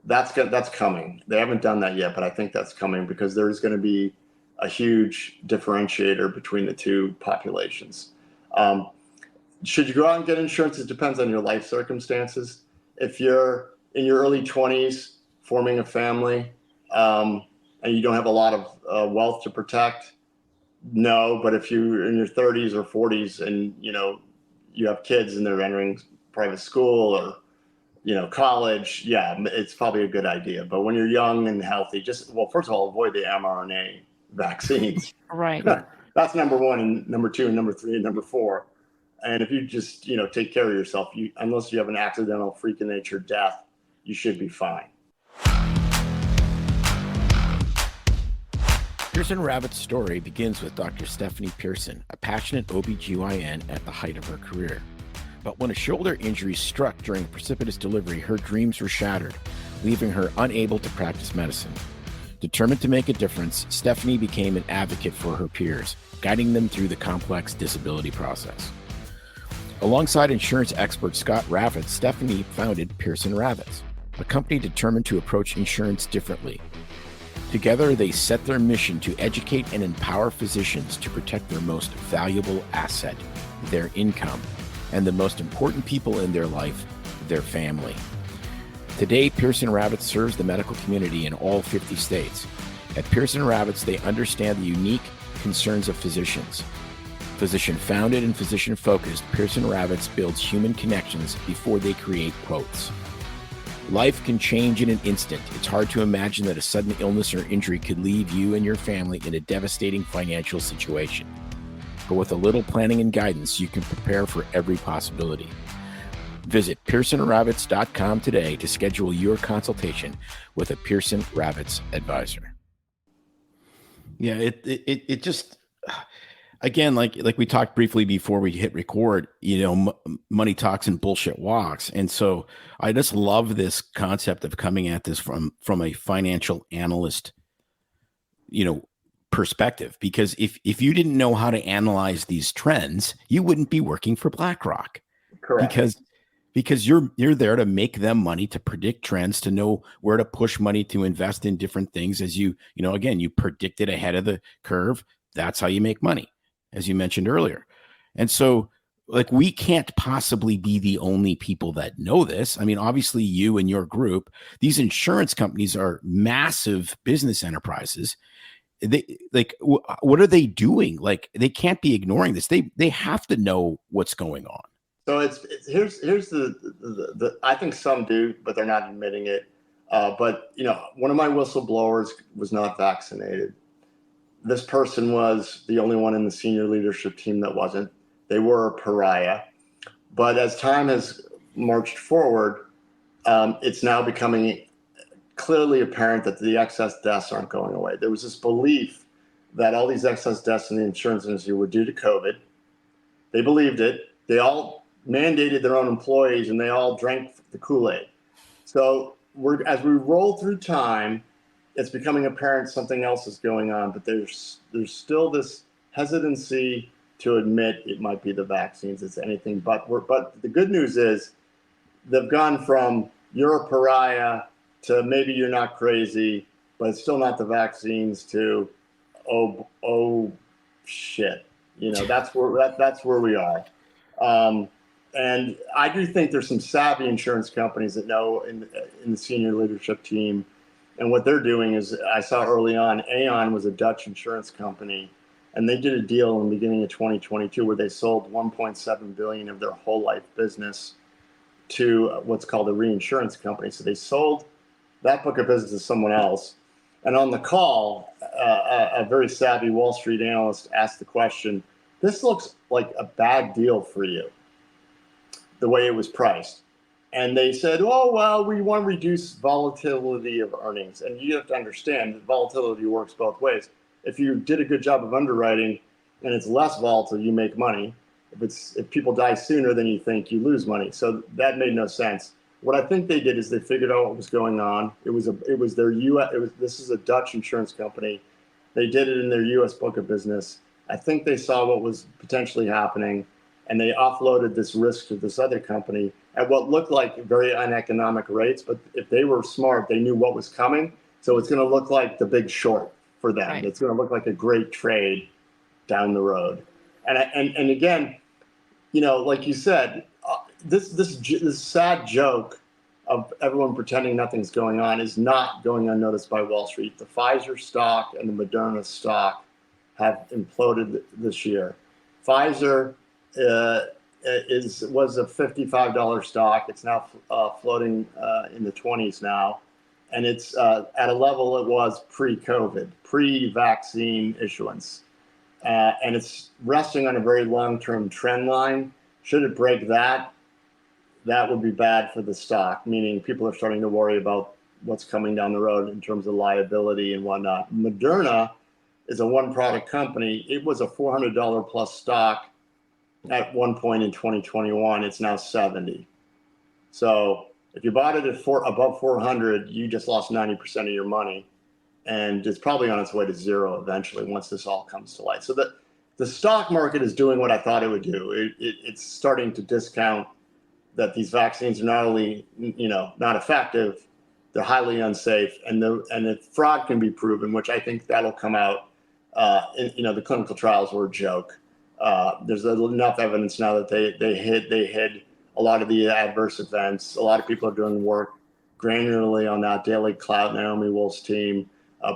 S4: that's coming. They haven't done that yet, but I think that's coming because there's going to be a huge differentiator between the two populations. Should you go out and get insurance? It depends on your life circumstances. If you're in your early 20s, forming a family, and you don't have a lot of wealth to protect, no. But if you're in your 30s or 40s and you have kids and they're entering private school or college, yeah, it's probably a good idea. But when you're young and healthy, first of all, avoid the mRNA vaccines.
S2: Right.
S4: That's number 1, and number 2, and number 3, and number 4. And if you just take care of yourself, unless you have an accidental freak of nature death, you should be fine.
S1: Pearson Rabbit's story begins with Dr. Stephanie Pearson, a passionate OBGYN at the height of her career. But when a shoulder injury struck during a precipitous delivery, her dreams were shattered. leaving her unable to practice medicine. Determined to make a difference, Stephanie became an advocate for her peers, guiding them through the complex disability process. Alongside insurance expert Scott Ravitz, Stephanie founded Pierce Ravitz, a company determined to approach insurance differently. Together, they set their mission to educate and empower physicians to protect their most valuable asset, their income, and the most important people in their life, their family. Today, Pierce Ravitz serves the medical community in all 50 states. At Pierce Ravitz, they understand the unique concerns of physicians. Physician-founded and physician-focused, Pierce Ravitz builds human connections before they create quotes. Life can change in an instant. It's hard to imagine that a sudden illness or injury could leave you and your family in a devastating financial situation. But with a little planning and guidance, you can prepare for every possibility. Visit PearsonRavitz.com today to schedule your consultation with a Pearson Ravitz advisor. Yeah, it just, again, like we talked briefly before we hit record, money talks and bullshit walks. And so I just love this concept of coming at this from a financial analyst, perspective, because if you didn't know how to analyze these trends, you wouldn't be working for BlackRock.
S4: Correct.
S1: Because you're there to make them money, to predict trends, to know where to push money to invest in different things. As you predicted ahead of the curve. That's how you make money, as you mentioned earlier. And so, we can't possibly be the only people that know this. I mean, obviously you and your group, these insurance companies are massive business enterprises. What are they doing? They can't be ignoring this. They have to know what's going on.
S4: So here's the I think some do, but they're not admitting it. But one of my whistleblowers was not vaccinated. This person was the only one in the senior leadership team that wasn't. They were a pariah. But as time has marched forward, it's now becoming clearly apparent that the excess deaths aren't going away. There was this belief that all these excess deaths in the insurance industry were due to COVID. They believed it. They all mandated their own employees, and they all drank the Kool-Aid. So as we roll through time, it's becoming apparent something else is going on, but there's still this hesitancy to admit it might be the vaccines. It's anything but. But the good news is they've gone from you're a pariah to maybe you're not crazy, but it's still not the vaccines, to oh shit. That's where we are. And I do think there's some savvy insurance companies that know in the senior leadership team. And what they're doing is, I saw early on, Aon was a Dutch insurance company, and they did a deal in the beginning of 2022 where they sold $1.7 billion of their whole life business to what's called a reinsurance company. So they sold that book of business to someone else. And on the call, a very savvy Wall Street analyst asked the question, this looks like a bad deal for you, the way it was priced. And they said, oh, well, we want to reduce volatility of earnings. And you have to understand that volatility works both ways. If you did a good job of underwriting and it's less volatile, you make money. If people die sooner than you think, you lose money. So that made no sense. What I think they did is they figured out what was going on. This is a Dutch insurance company. They did it in their U.S. book of business. I think they saw what was potentially happening, and they offloaded this risk to this other company at what looked like very uneconomic rates. But if they were smart, they knew what was coming. So it's going to look like the Big Short for them. Right. It's going to look like a great trade down the road. And again, like you said, this sad joke of everyone pretending nothing's going on is not going unnoticed by Wall Street. The Pfizer stock and the Moderna stock have imploded this year. Pfizer was a $55 stock. It's now floating in the 20s now, and it's at a level it was pre-COVID, pre-vaccine issuance, and it's resting on a very long-term trend line. Should it break that would be bad for the stock, meaning people are starting to worry about what's coming down the road in terms of liability and whatnot. Moderna is a one-product company. It was a $400 plus stock at one point in 2021. It's now $70. So If you bought it at above 400, you just lost 90% of your money, and it's probably on its way to zero eventually once this all comes to light. So the stock market is doing what I thought it would do. It's starting to discount that these vaccines are not only, not effective, they're highly unsafe, and if fraud can be proven, which I think that'll come out. The clinical trials were a joke. There's enough evidence now that they hid a lot of the adverse events. A lot of people are doing work granularly on that. Daily Clout, Naomi Wolf's team,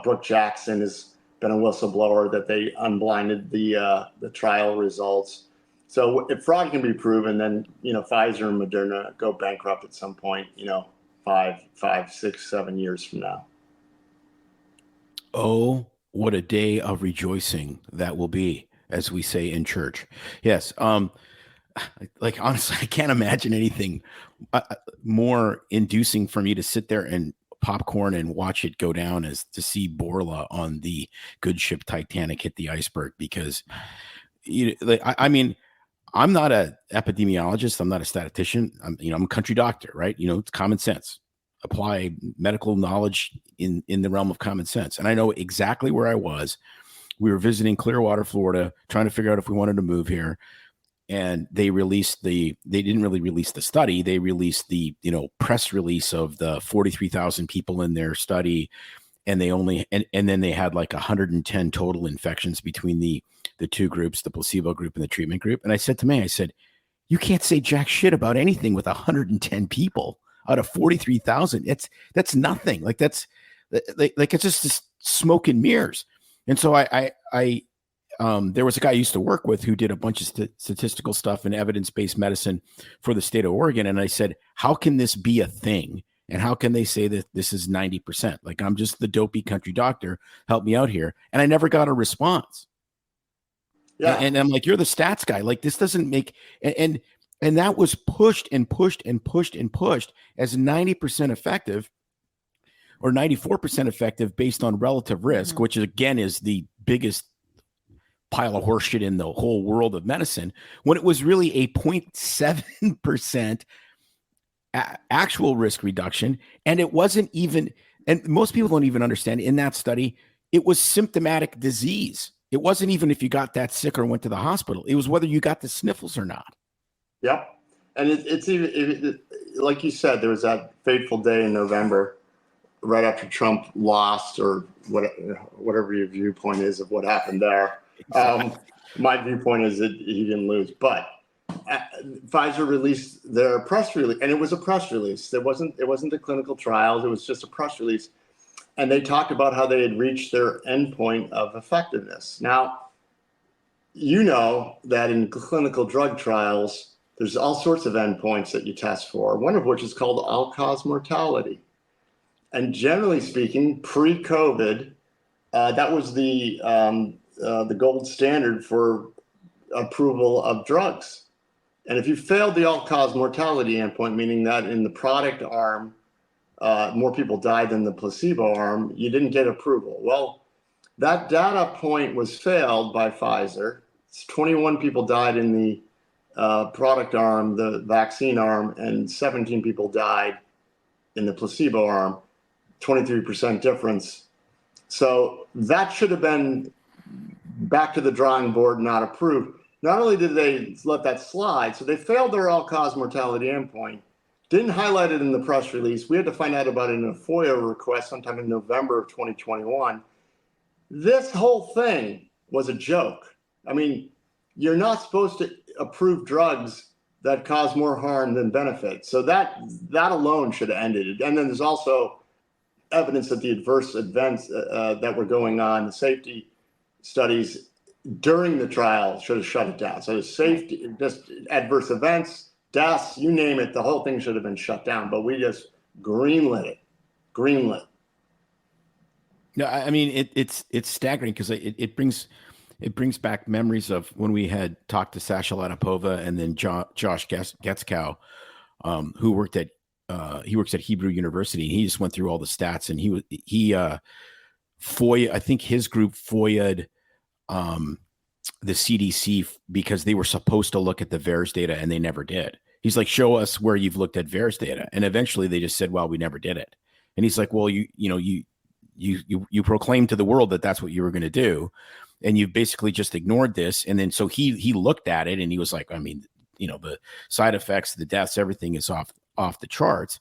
S4: Brooke Jackson has been a whistleblower that they unblinded the trial results. So if fraud can be proven, then Pfizer and Moderna go bankrupt at some point. 5, 6, 7 years from now.
S1: Oh, what a day of rejoicing that will be, as we say in church. Yes. Like, honestly, I can't imagine anything more inducing for me to sit there and popcorn and watch it go down as to see Borla on the good ship Titanic hit the iceberg, because I mean, I'm not an epidemiologist. I'm not a statistician. I'm a country doctor, right? It's common sense. Apply medical knowledge in the realm of common sense. And I know exactly where I was. We were visiting Clearwater, Florida, trying to figure out if we wanted to move here. And they didn't really release the study. They released the, press release of the 43,000 people in their study. And they and then they had like 110 total infections between the two groups, the placebo group and the treatment group. And I said to May, you can't say jack shit about anything with 110 people out of 43,000. That's nothing. Like it's just smoke and mirrors. And so there was a guy I used to work with who did a bunch of statistical stuff in evidence-based medicine for the state of Oregon. And I said, how can this be a thing? And how can they say that this is 90%? Like, I'm just the dopey country doctor. Help me out here. And I never got a response. Yeah. And I'm like, you're the stats guy. Like, this doesn't make, and that was pushed and pushed and pushed and pushed as 90% effective or 94% effective based on relative risk, which again is the biggest pile of horseshit in the whole world of medicine, when it was really a 0.7% actual risk reduction. And it wasn't even, and most people don't even understand, in that study, it was symptomatic disease. It wasn't even if you got that sick or went to the hospital. It was whether you got the sniffles or not. Yep.
S4: And it's even, like you said, there was that fateful day in November, right after Trump lost, or whatever your viewpoint is of what happened there. My viewpoint is that he didn't lose, but Pfizer released their press release, and it was a press release. It wasn't the clinical trials. It was just a press release. And they talked about how they had reached their endpoint of effectiveness. Now, that in clinical drug trials, there's all sorts of endpoints that you test for, one of which is called all-cause mortality. And generally speaking, pre-COVID, that was the gold standard for approval of drugs. And if you failed the all-cause mortality endpoint, meaning that in the product arm, more people died than the placebo arm, you didn't get approval. Well, that data point was failed by Pfizer. 21 people died in the product arm, the vaccine arm, and 17 people died in the placebo arm, 23% difference. So that should have been back to the drawing board, not approved. Not only did they let that slide, so they failed their all-cause mortality endpoint, didn't highlight it in the press release. We had to find out about it in a FOIA request sometime in November of 2021. This whole thing was a joke. I mean, you're not supposed to approve drugs that cause more harm than benefit. So that alone should have ended it. And then there's also evidence that the adverse events that were going on, the safety studies during the trial should have shut it down. So the safety, just adverse events, deaths, you name it, the whole thing should have been shut down. But we just greenlit it. Greenlit.
S1: No, I mean it's staggering because it brings back memories of when we had talked to Sasha Latipova and then Josh Getskow, who worked at Hebrew University. He just went through all the stats, and he FOIA. I think his group FOIA'd the CDC because they were supposed to look at the VAERS data and they never did. He's like, show us where you've looked at VAERS data. And eventually they just said, well, we never did it. And he's like, well, you proclaimed to the world that that's what you were going to do. And you basically just ignored this. And then, so he looked at it and he was like, I mean, the side effects, the deaths, everything is off the charts.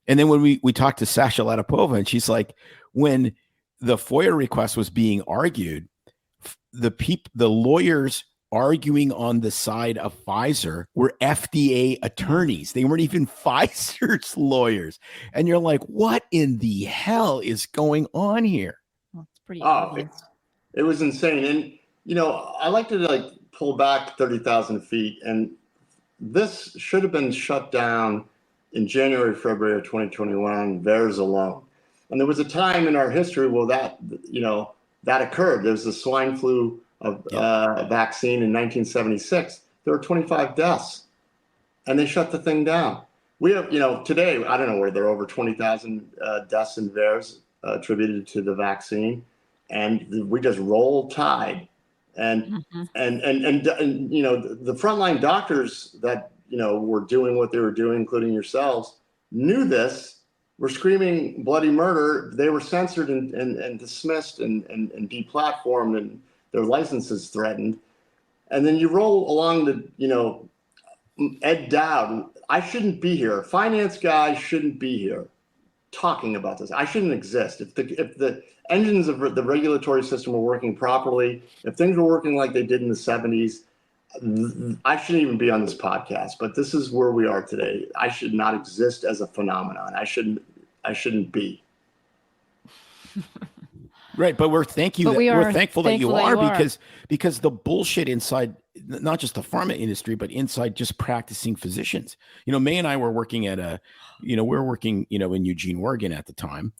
S1: And then when we talked to Sasha Latipova, and she's like, when the FOIA request was being argued, the lawyers arguing on the side of Pfizer were FDA attorneys. They weren't even Pfizer's lawyers. And you're like, what in the hell is going on here?
S2: Well, it's pretty
S4: obvious. It was insane. And, I like to pull back 30,000 feet. And this should have been shut down in January, February of 2021, VAERS alone. And there was a time in our history where that occurred. There was the swine flu vaccine in 1976. There were 25 deaths, and they shut the thing down. We have, today, I don't know where there are over 20,000 deaths in VAERS attributed to the vaccine, and we just rolled tide. And the frontline doctors that were doing what they were doing, including yourselves, knew this. Were screaming bloody murder. They were censored and dismissed and deplatformed, and their licenses threatened. And then you roll along the, Ed Dowd. I shouldn't be here. A finance guy shouldn't be here talking about this. I shouldn't exist. If the engines of the regulatory system were working properly, if things were working like they did in the 70s, I shouldn't even be on this podcast. But this is where we are today. I should not exist as a phenomenon. I shouldn't be.
S1: Right, but we're thankful that you are, because the bullshit inside not just the pharma industry, but inside just practicing physicians. May and I were working at in Eugene, Oregon at the time,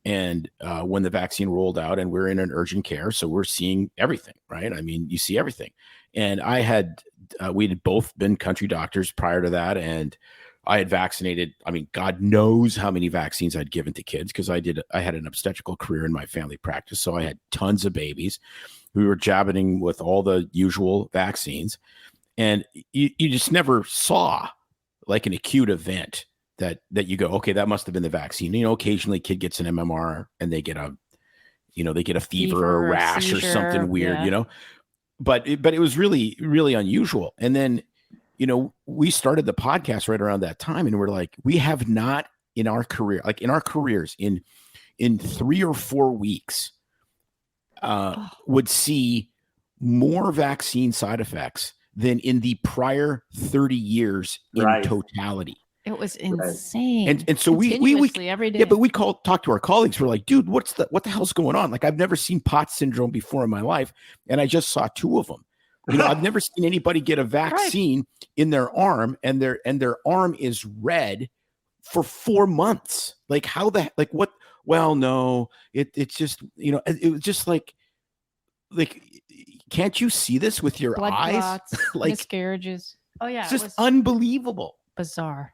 S1: and when the vaccine rolled out, and we're in an urgent care, so we're seeing everything, right? I mean, you see everything, and we had both been country doctors prior to that, and I had vaccinated, I mean, God knows how many vaccines I'd given to kids, because I had an obstetrical career in my family practice. So I had tons of babies. We were jabbing with all the usual vaccines. And you just never saw like an acute event that you go, okay, that must have been the vaccine. Occasionally a kid gets an MMR and they get a fever or a rash or something weird, but it was really, really unusual. And then, we started the podcast right around that time, and we're like, we have not in our careers in 3 or 4 weeks would see more vaccine side effects than in the prior 30 years in totality.
S2: It was insane.
S1: And so we
S2: every day.
S1: Yeah, but we talk to our colleagues. We're like, dude, what the hell's going on? Like, I've never seen POTS syndrome before in my life, and I just saw 2 of them. I've never seen anybody get a vaccine in their arm, and their arm is red for 4 months. Like, how what? Well, no, it's just, it was just like, can't you see this with your
S2: blood
S1: eyes?
S2: clots, miscarriages. Oh yeah.
S1: It's just unbelievable.
S2: Bizarre.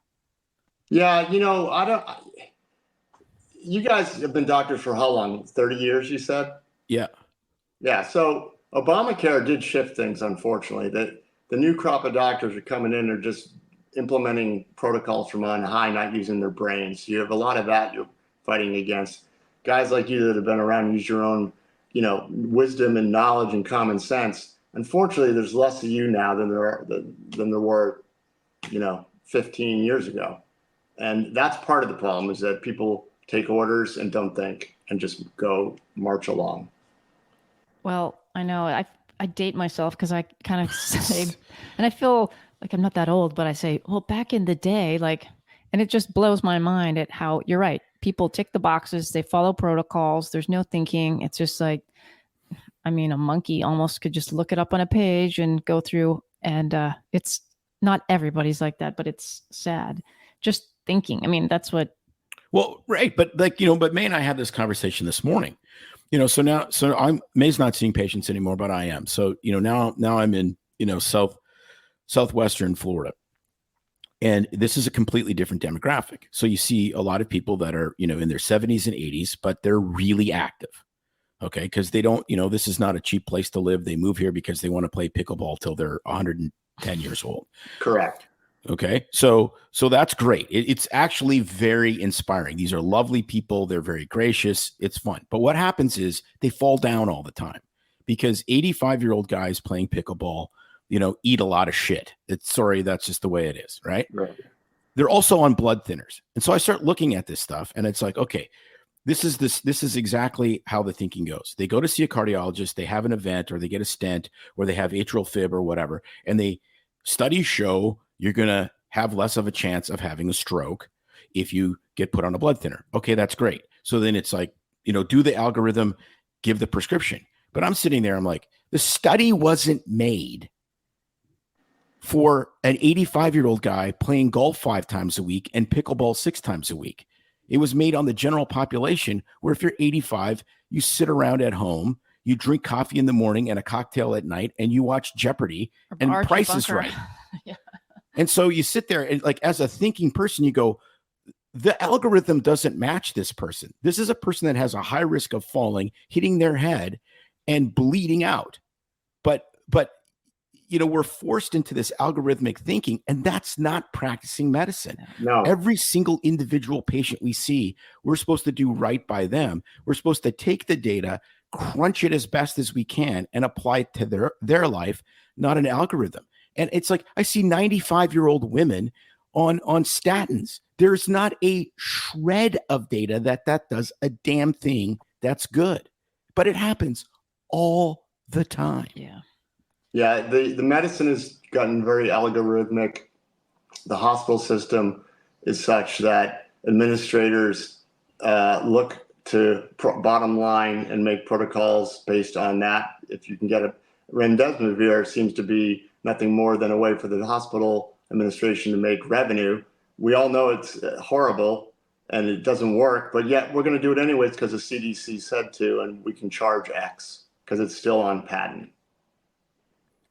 S4: Yeah. You guys have been doctors for how long? 30 years, you said?
S1: Yeah.
S4: Yeah. So Obamacare did shift things, unfortunately. That the new crop of doctors are coming in, are just implementing protocols from on high, not using their brains. You have a lot of that you're fighting against. Guys like you that have been around, use your own, wisdom and knowledge and common sense. Unfortunately, there's less of you now than there were, 15 years ago. And that's part of the problem, is that people take orders and don't think and just go march along.
S2: Well, I know I date myself because I kind of say, and I feel like I'm not that old, but I say, well, back in the day, and it just blows my mind at how you're right. People tick the boxes, they follow protocols. There's no thinking. It's just like, a monkey almost could just look it up on a page and go through. And it's not everybody's like that, but it's sad. Just thinking. That's what.
S1: Well, right. But but May and I had this conversation this morning. So May's not seeing patients anymore, but I am. So, now I'm in, southwestern Florida, and this is a completely different demographic. So you see a lot of people that are, in their 70s and 80s, but they're really active. Okay. Cause they don't, this is not a cheap place to live. They move here because they want to play pickleball till they're 110 years old.
S4: Correct.
S1: Okay. So that's great. It's actually very inspiring. These are lovely people. They're very gracious. It's fun. But what happens is they fall down all the time because 85-year-old guys playing pickleball, eat a lot of shit. That's just the way it is. Right.
S4: Right.
S1: They're also on blood thinners. And so I start looking at this stuff and it's like, okay, this is exactly how the thinking goes. They go to see a cardiologist, they have an event or they get a stent or they have atrial fib or whatever. And studies show you're going to have less of a chance of having a stroke if you get put on a blood thinner. Okay, that's great. So then it's like, do the algorithm, give the prescription. But I'm sitting there, I'm like, the study wasn't made for an 85-year-old guy playing golf 5 times a week and pickleball 6 times a week. It was made on the general population where if you're 85, you sit around at home, you drink coffee in the morning and a cocktail at night, and you watch Jeopardy and Price is Right.
S2: Yeah.
S1: And so you sit there and like, as a thinking person, you go, the algorithm doesn't match this person. This is a person that has a high risk of falling, hitting their head and bleeding out. But we're forced into this algorithmic thinking, and that's not practicing medicine.
S4: No.
S1: Every single individual patient we see, we're supposed to do right by them. We're supposed to take the data, crunch it as best as we can, and apply it to their life, not an algorithm. And it's like, I see 95-year-old women on statins. There's not a shred of data that does a damn thing that's good, but it happens all the time.
S2: Yeah.
S4: Yeah, the medicine has gotten very algorithmic. The hospital system is such that administrators look to bottom line and make protocols based on that. If you can get remdesivir seems to be nothing more than a way for the hospital administration to make revenue. We all know it's horrible and it doesn't work, but yet we're going to do it anyways because the CDC said to, and we can charge X because it's still on patent.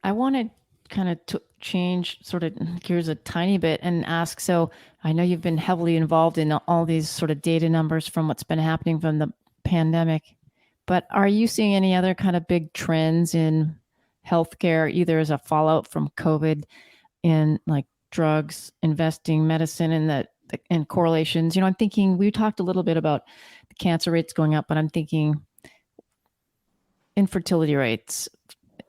S2: I want to kind of change sort of gears a tiny bit and ask, so I know you've been heavily involved in all these sort of data numbers from what's been happening from the pandemic, but are you seeing any other kind of big trends in healthcare, either as a fallout from COVID in like drugs, investing, medicine, and correlations? I'm thinking, we talked a little bit about the cancer rates going up, but I'm thinking infertility rates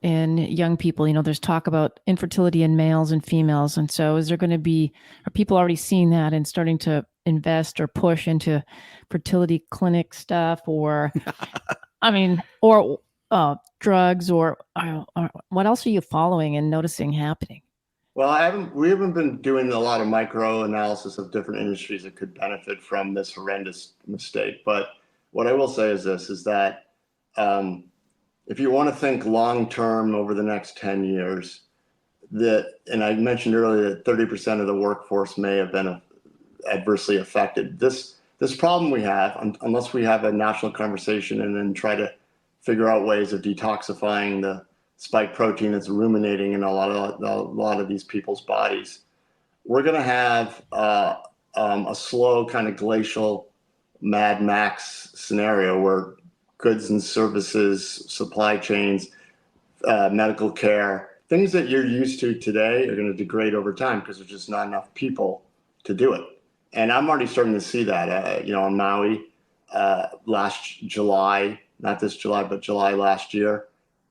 S2: in young people. There's talk about infertility in males and females. And so are people already seeing that and starting to invest or push into fertility clinic stuff or, drugs or what else are you following and noticing happening?
S4: Well, we haven't been doing a lot of micro analysis of different industries that could benefit from this horrendous mistake. But what I will say is this, is that if you want to think long-term over the next 10 years, and I mentioned earlier that 30% of the workforce may have been adversely affected. This problem we have, unless we have a national conversation and then try to figure out ways of detoxifying the spike protein that's ruminating in a lot of these people's bodies, we're going to have a slow kind of glacial Mad Max scenario where goods and services, supply chains, medical care, things that you're used to today are going to degrade over time because there's just not enough people to do it. And I'm already starting to see that, on Maui last July, not this July, but July last year.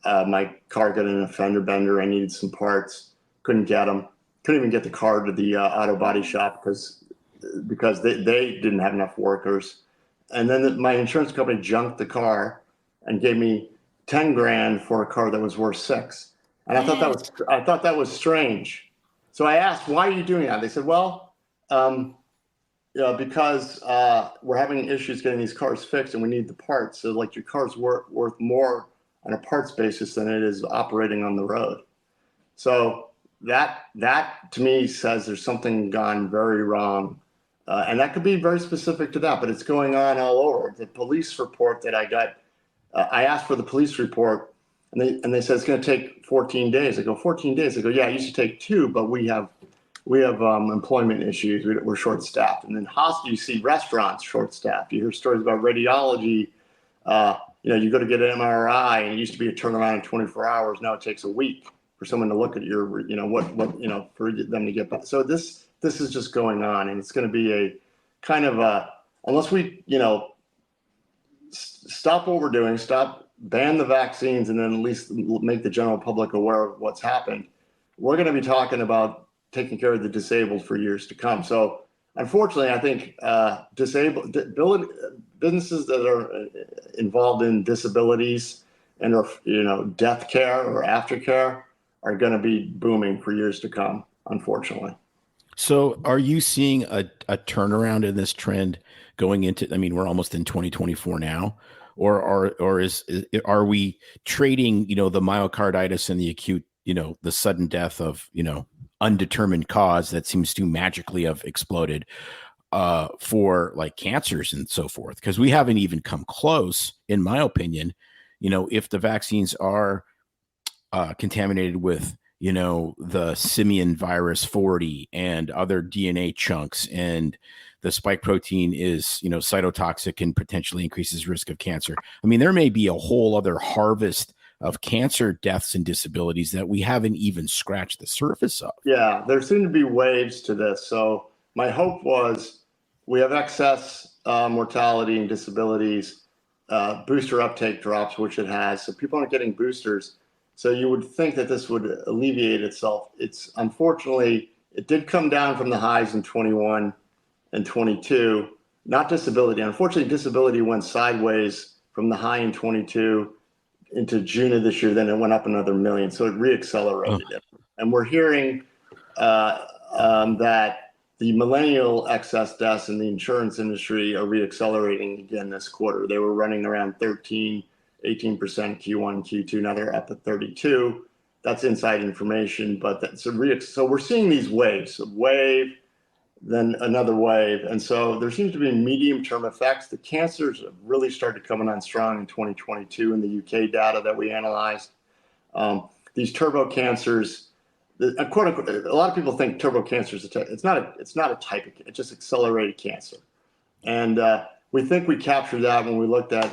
S4: My car got in a fender bender. I needed some parts, couldn't get them. Couldn't even get the car to the auto body shop because they didn't have enough workers. And then my insurance company junked the car and gave me 10 grand for a car that was worth $6. And I thought that was strange. So I asked, why are you doing that? They said, well, because we're having issues getting these cars fixed and we need the parts. So like your car's worth more on a parts basis than it is operating on the road. So that to me says there's something gone very wrong. And that could be very specific to that, but it's going on all over. The police report that I got, I asked for the police report, and they said it's going to take 14 days. I go, 14 days? I go, yeah, it used to take 2, but we have employment issues. We're short-staffed. And then you see restaurants short-staffed. You hear stories about radiology. You go to get an MRI, and it used to be a turnaround in 24 hours. Now it takes a week. for someone to look at your, for them to get back. So this is just going on, and it's going to be a kind of unless we, stop what we're doing, ban the vaccines, and then at least make the general public aware of what's happened, we're going to be talking about taking care of the disabled for years to come. So unfortunately, I think businesses that are involved in disabilities and death care or aftercare are going to be booming for years to come, unfortunately.
S1: So are you seeing a turnaround in this trend going into, we're almost in 2024 now, or are we trading, the myocarditis and the acute, the sudden death of, undetermined cause that seems to magically have exploded for like cancers and so forth? Because we haven't even come close, in my opinion, if the vaccines are contaminated with, the simian virus 40 and other DNA chunks, and the spike protein is, cytotoxic and potentially increases risk of cancer. There may be a whole other harvest of cancer deaths and disabilities that we haven't even scratched the surface of.
S4: Yeah, there seem to be waves to this. So my hope was we have excess mortality and disabilities, booster uptake drops, which it has. So people aren't getting boosters. So you would think that this would alleviate itself. It's unfortunately, it did come down from the highs in 21 and 22, not disability. Unfortunately, disability went sideways from the high in 22 into June of this year. Then it went up another million. So it reaccelerated it. And we're hearing that the millennial excess deaths in the insurance industry are reaccelerating again this quarter. They were running around 18% Q1, Q2. Now they're up at 32. That's inside information, but so we're seeing these waves, a wave, then another wave. And so there seems to be medium-term effects. The cancers have really started coming on strong in 2022 in the UK data that we analyzed. These turbo cancers, quote unquote, a lot of people think turbo cancer is it's not a type of, it's just accelerated cancer. And we think we captured that when we looked at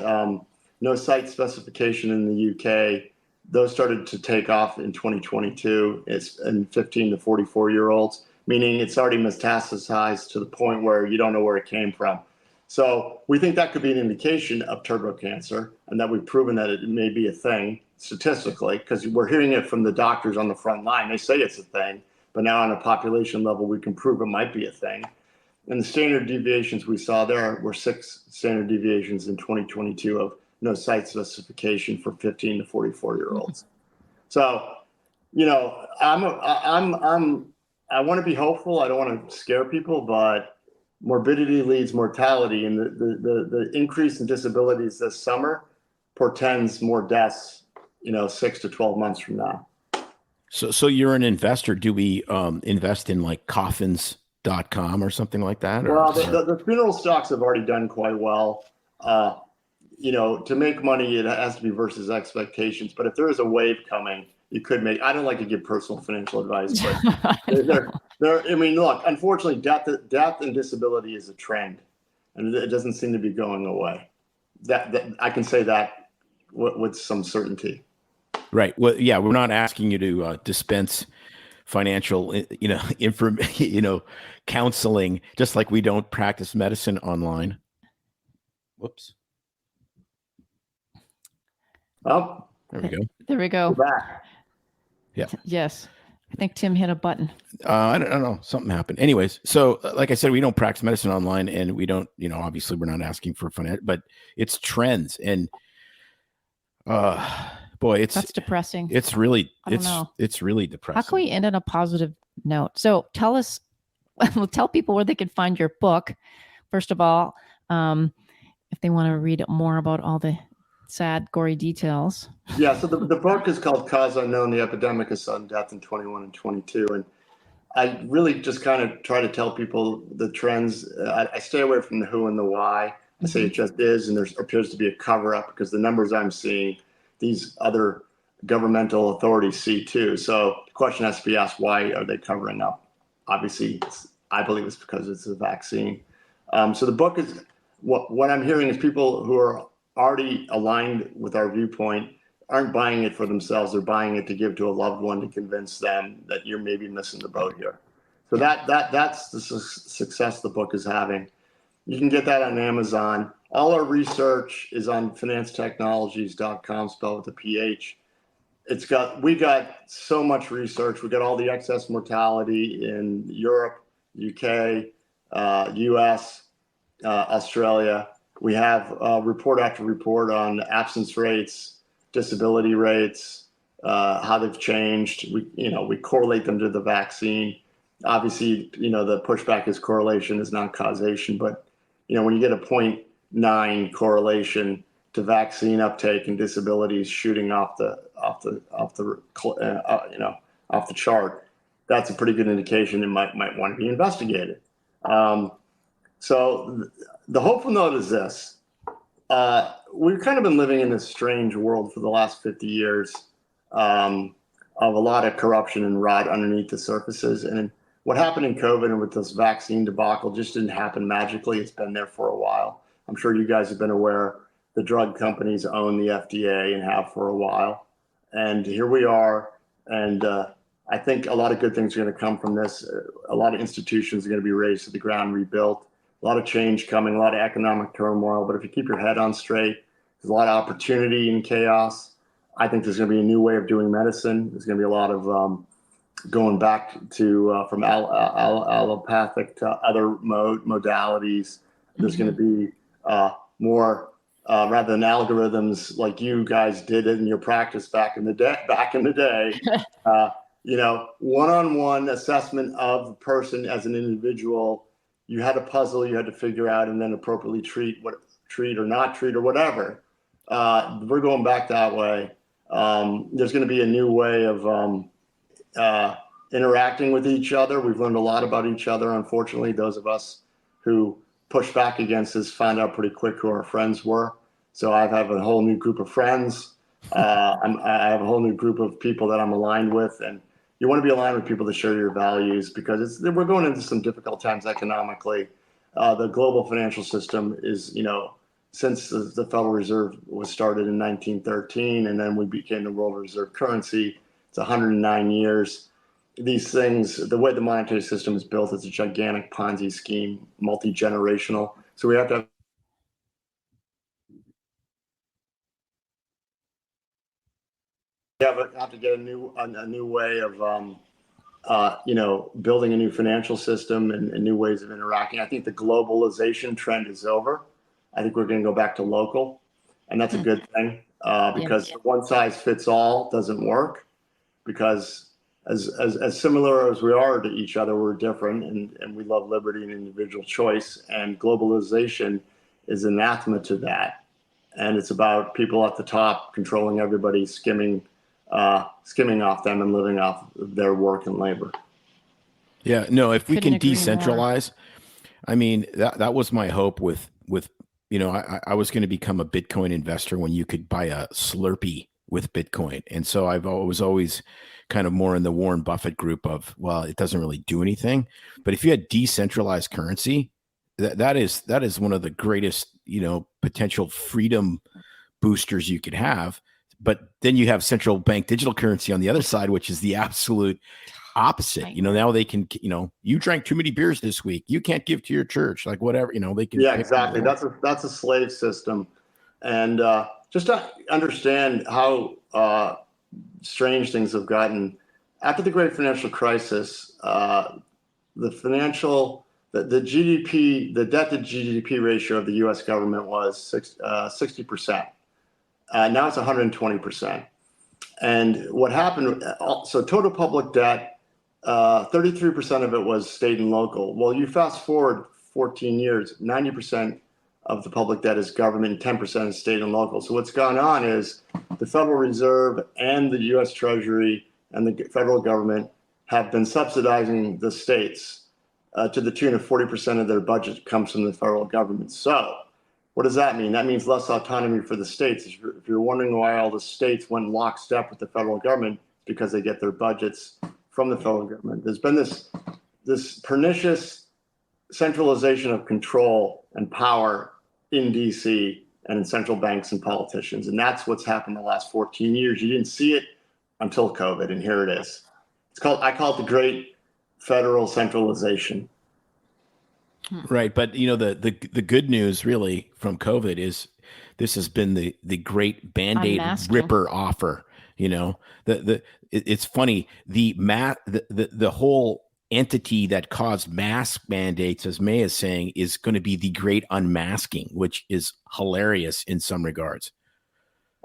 S4: no site specification in the UK. Those started to take off in 2022. It's in 15 to 44-year-olds, meaning it's already metastasized to the point where you don't know where it came from. So we think that could be an indication of turbo cancer, and that we've proven that it may be a thing statistically, because we're hearing it from the doctors on the front line. They say it's a thing, but now on a population level, we can prove it might be a thing. And the standard deviations we saw there were 6 standard deviations in 2022 of no site specification for 15 to 44-year-olds. So, I want to be hopeful. I don't want to scare people, but morbidity leads mortality, and the increase in disabilities this summer portends more deaths, 6 to 12 months from now.
S1: So you're an investor. Do we invest in like coffins.com or something like that?
S4: Well, the funeral stocks have already done quite well. To make money, it has to be versus expectations. But if there is a wave coming, you could make. I don't like to give personal financial advice, but look. Unfortunately, death and disability is a trend, and it doesn't seem to be going away. That I can say that with some certainty.
S1: Right. Well, yeah, we're not asking you to dispense financial, counseling, just like we don't practice medicine online. Whoops.
S4: Oh,
S1: there we go.
S2: There we go.
S4: We're back.
S1: Yeah.
S2: Yes. I think Tim hit a button.
S1: I don't know. Something happened. Anyways, so like I said, we don't practice medicine online, and we don't, obviously we're not asking for finance, but it's trends. And boy, that's
S2: depressing.
S1: It's really, it's really depressing.
S2: How can we end on a positive note? So tell people where they can find your book. First of all, if they want to read more about all the sad, gory details.
S4: Yeah, so the book is called Cause Unknown, The Epidemic of Sudden Death in 21 and 22. And I really just kind of try to tell people the trends. I stay away from the who and the why. I say it just is, and there appears to be a cover-up because the numbers I'm seeing, these other governmental authorities see too. So the question has to be asked, why are they covering up? Obviously, I believe it's because it's a vaccine. So the book is, what I'm hearing is people who are already aligned with our viewpoint aren't buying it for themselves. They're buying it to give to a loved one to convince them that you're maybe missing the boat here. So that's the success the book is having. You can get that on Amazon. All our research is on financetechnologies.com, spelled with a PH. We got so much research. We got all the excess mortality in Europe, UK, US, Australia. We have report after report on absence rates, disability rates, how they've changed. We correlate them to the vaccine. Obviously, the pushback is correlation is not causation, but when you get a 0.9 correlation to vaccine uptake and disabilities shooting off the chart, that's a pretty good indication it might want to be investigated. So the hopeful note is this: we've kind of been living in this strange world for the last 50 years of a lot of corruption and rot underneath the surfaces. And what happened in COVID and with this vaccine debacle just didn't happen magically. It's been there for a while. I'm sure you guys have been aware the drug companies own the FDA and have for a while. And here we are. And I think a lot of good things are going to come from this. A lot of institutions are going to be razed to the ground, rebuilt. A lot of change coming, a lot of economic turmoil. But if you keep your head on straight, there's a lot of opportunity in chaos. I think there's going to be a new way of doing medicine. There's going to be a lot of going back to from allopathic to other modalities. There's going to be more rather than algorithms like you guys did it in your practice back in the day. One-on-one assessment of a person as an individual. You had a puzzle you had to figure out and then appropriately treat or not treat or whatever. We're going back that way. There's going to be a new way of interacting with each other. We've learned a lot about each other. Unfortunately, those of us who pushed back against this found out pretty quick who our friends were. So I have a whole new group of friends. I have a whole new group of people that I'm aligned with. And you want to be aligned with people that share your values because we're going into some difficult times economically. The global financial system is, since the Federal Reserve was started in 1913 and then we became the world reserve currency, it's 109 years. These things, the way the monetary system is built, it's a gigantic Ponzi scheme, multi-generational. So we have to have to get a new way of building a new financial system and new ways of interacting. I think the globalization trend is over. I think we're going to go back to local, and that's a good thing because one size fits all doesn't work. Because as similar as we are to each other, we're different, and we love liberty and individual choice. And globalization is anathema to that. And it's about people at the top controlling everybody, skimming off them and living off their work and labor.
S1: Yeah, no, if we
S2: Couldn't
S1: can
S2: agree more.
S1: decentralize, I mean, that was my hope with I was going to become a Bitcoin investor when you could buy a Slurpee with Bitcoin. And so I was always kind of more in the Warren Buffett group of, well, it doesn't really do anything. But if you had decentralized currency, that is one of the greatest, potential freedom boosters you could have. But then you have central bank digital currency on the other side, which is the absolute opposite. Now they can, you drank too many beers this week. You can't give to your church, like whatever, they can.
S4: Yeah, exactly. That's a slave system. And just to understand how strange things have gotten after the great financial crisis, the GDP, the debt to GDP ratio of the U.S. government was 60%. Now it's 120%. And what happened, so total public debt, 33% of it was state and local. Well, you fast forward 14 years, 90% of the public debt is government, 10% is state and local. So what's gone on is the Federal Reserve and the U.S. Treasury and the federal government have been subsidizing the states to the tune of 40% of their budget comes from the federal government. So what does that mean? That means less autonomy for the states. If you're wondering why all the states went lockstep with the federal government, it's because they get their budgets from the federal government. There's been this pernicious centralization of control and power in DC and in central banks and politicians. And that's what's happened the last 14 years. You didn't see it until COVID, and here it is. I call it the great federal centralization.
S1: Right. But, the good news really from COVID is this has been the great Band-Aid
S2: Unmasking.
S1: ripper offer. It's funny. The whole entity that caused mask mandates, as May is saying, is going to be the great unmasking, which is hilarious in some regards.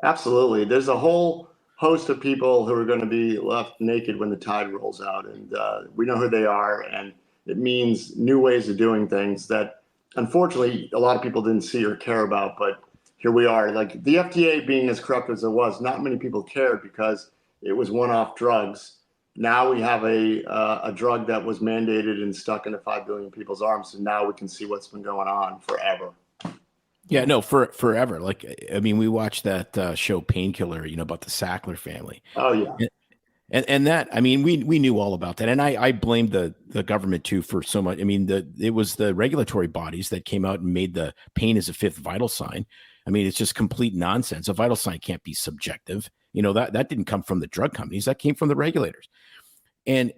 S4: Absolutely. There's a whole host of people who are going to be left naked when the tide rolls out. And we know who they are. And it means new ways of doing things that, unfortunately, a lot of people didn't see or care about. But here we are. Like the FDA being as corrupt as it was, not many people cared because it was one-off drugs. Now we have a drug that was mandated and stuck into 5 billion people's arms. And now we can see what's been going on forever.
S1: Yeah, no, forever. Like, I mean, we watched that show Painkiller, about the Sackler family.
S4: Oh, yeah.
S1: And that, I mean, we knew all about that. And I blamed the government too for so much. I mean, it was the regulatory bodies that came out and made the pain as a 5th vital sign. I mean, it's just complete nonsense. A vital sign can't be subjective. That didn't come from the drug companies. That came from the regulators. And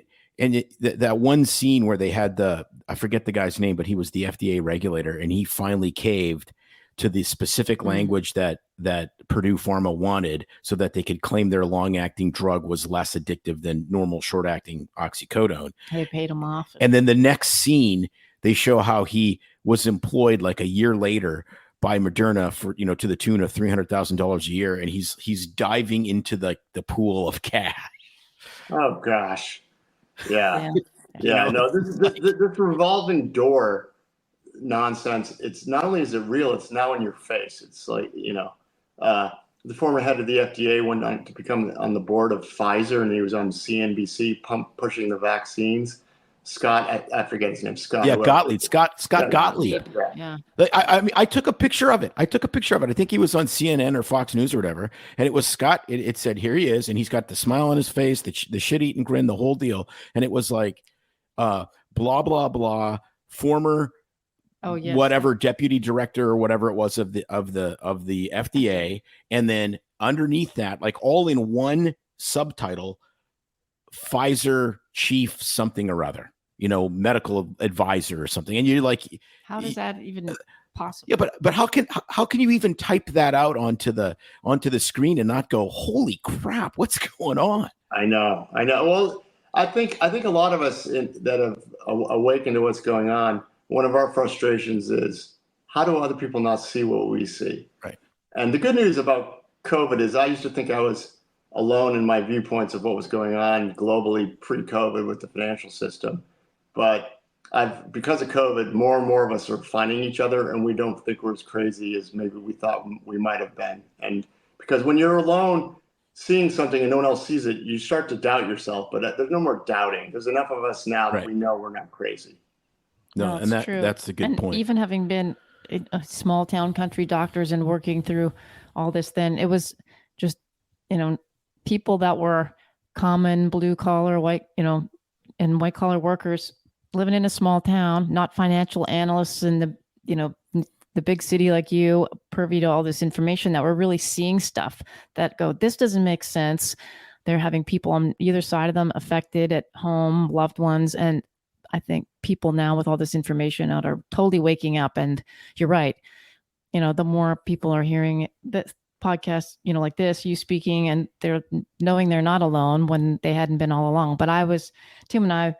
S1: that one scene where they had I forget the guy's name, but he was the FDA regulator, and he finally caved to the specific language that Purdue Pharma wanted so that they could claim their long-acting drug was less addictive than normal short-acting oxycodone.
S2: They paid him off.
S1: And then the next scene, they show how he was employed like a year later by Moderna for, to the tune of $300,000 a year. And he's diving into the pool of cash.
S4: Oh, gosh. Yeah. Yeah. No, this revolving door nonsense. It's not only is it real, it's now in your face. It's like, the former head of the FDA went on to become on the board of Pfizer, and he was on CNBC pushing the vaccines. Scott, I forget his name. Scott.
S1: Yeah, Gottlieb. Scott Gottlieb.
S2: Yeah.
S1: I mean, I took a picture of it. I think he was on CNN or Fox News or whatever, and it was Scott. It said, here he is, and he's got the smile on his face, the shit-eating grin, the whole deal. And it was like, blah, blah, blah, former whatever deputy director or whatever it was of the FDA. And then underneath that, like all in one subtitle, Pfizer chief something or other, medical advisor or something. And you're like,
S2: how does that even possible?
S1: Yeah, but how can you even type that out onto the screen and not go, holy crap, what's going on?
S4: I know. Well, I think a lot of us that have awakened to what's going on, one of our frustrations is, how do other people not see what we see?
S1: Right.
S4: And the good news about COVID is I used to think I was alone in my viewpoints of what was going on globally pre-COVID with the financial system. But because of COVID, more and more of us are finding each other, and we don't think we're as crazy as maybe we thought we might have been. And because when you're alone seeing something and no one else sees it, you start to doubt yourself. But there's no more doubting. There's enough of us now that we know we're not crazy.
S1: No, and that's a good point.
S2: Even having been a small town country doctors and working through all this, then it was just, people that were common blue collar, white, and white collar workers living in a small town, not financial analysts in the big city like you, privy to all this information, that were really seeing stuff that go, this doesn't make sense. They're having people on either side of them affected at home, loved ones. And I think people now with all this information out are totally waking up. And you're right. The more people are hearing this podcast, like this, you speaking, and they're knowing they're not alone when they hadn't been all along. But Tim and I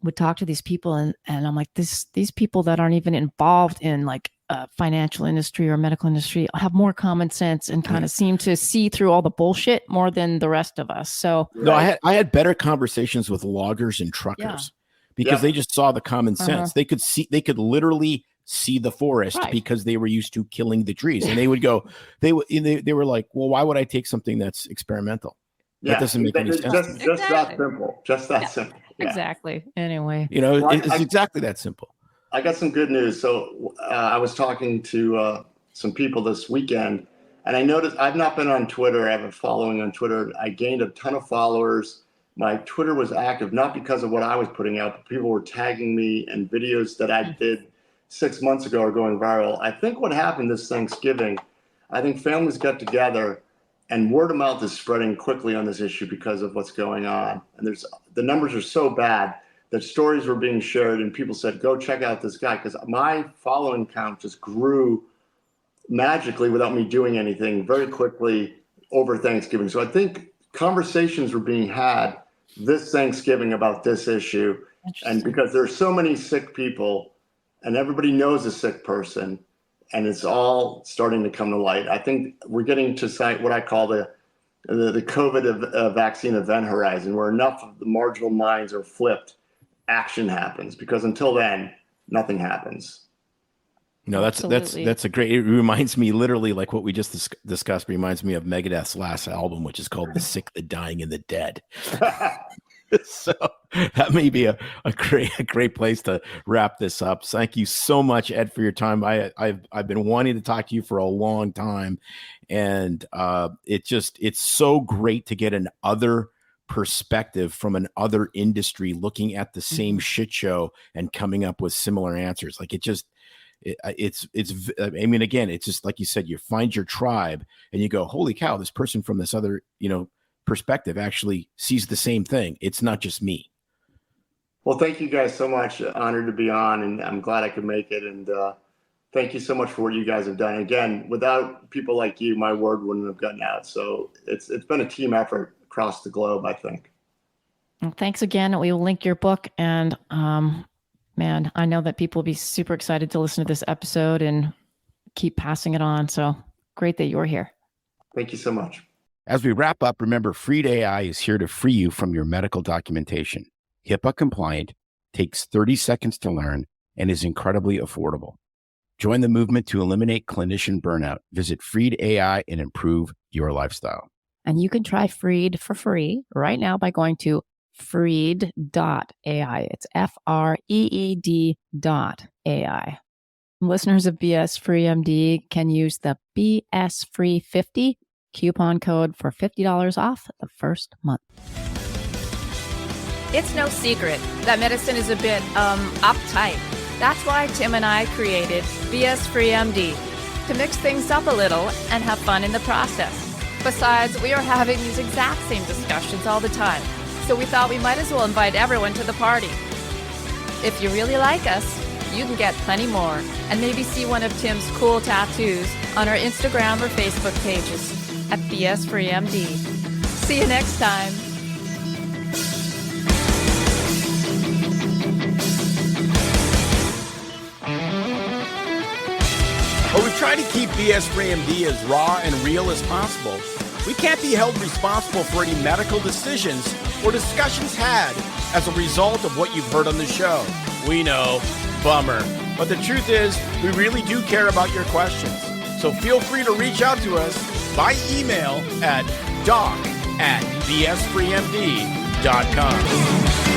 S2: would talk to these people and I'm like, these people that aren't even involved in like financial industry or medical industry have more common sense and kind of seem to see through all the bullshit more than the rest of us. So
S1: no, I had better conversations with loggers and truckers because they just saw the common sense. They could literally see the forest because they were used to killing the trees, and they would go, they were like, well, why would I take something that's experimental?
S4: Yeah,
S1: that doesn't make any sense.
S4: Just that simple. Just that simple. Yeah.
S2: Exactly. Anyway,
S1: it's exactly that simple.
S4: I got some good news. So I was talking to some people this weekend, and I noticed I've not been on Twitter. I have a following on Twitter. I gained a ton of followers. My Twitter was active, not because of what I was putting out, but people were tagging me and videos that I did 6 months ago are going viral. I think what happened this Thanksgiving, I think families got together and word of mouth is spreading quickly on this issue because of what's going on. And the numbers are so bad that stories were being shared and people said, go check out this guy. Because my following count just grew magically without me doing anything very quickly over Thanksgiving. So I think conversations were being had this Thanksgiving about this issue. And because there's so many sick people and everybody knows a sick person, and it's all starting to come to light. I think we're getting to what I call the COVID vaccine event horizon, where enough of the marginal minds are flipped, action happens. Because until then, nothing happens.
S1: No, that's a great. It reminds me, literally, like what we just discussed. Reminds me of Megadeth's last album, which is called "The Sick, the Dying, and the Dead." So that may be a great place to wrap this up. Thank you so much, Ed, for your time. I've been wanting to talk to you for a long time, and it's so great to get an other perspective from an other industry looking at the same shit show and coming up with similar answers. Like I mean, again, it's just like you said, you find your tribe and you go, holy cow, this person from this other, perspective actually sees the same thing. It's not just me.
S4: Well, thank you guys so much. Honored to be on, and I'm glad I could make it. And thank you so much for what you guys have done. Again, without people like you, my word wouldn't have gotten out. So it's been a team effort across the globe, I think.
S2: Well, thanks again. We will link your book, and man, I know that people will be super excited to listen to this episode and keep passing it on. So great that you're here.
S4: Thank you so much.
S1: As we wrap up, remember, Freed AI is here to free you from your medical documentation. HIPAA compliant, takes 30 seconds to learn, and is incredibly affordable. Join the movement to eliminate clinician burnout. Visit Freed AI and improve your lifestyle.
S2: And you can try Freed for free right now by going to freed.ai. It's FREED.ai. Listeners of BS Free MD can use the BS Free 50 coupon code for $50 off the first month.
S5: It's no secret that medicine is a bit uptight. That's why Tim and I created BS Free MD, to mix things up a little and have fun in the process. Besides, we are having these exact same discussions all the time, so we thought we might as well invite everyone to the party. If you really like us, you can get plenty more and maybe see one of Tim's cool tattoos on our Instagram or Facebook pages at BS Free MD. See you next time.
S1: But we try to keep BS Free MD as raw and real as possible. We can't be held responsible for any medical decisions or discussions had as a result of what you've heard on the show. We know, bummer. But the truth is, we really do care about your questions. So feel free to reach out to us by email at doc@bsfreemd.com.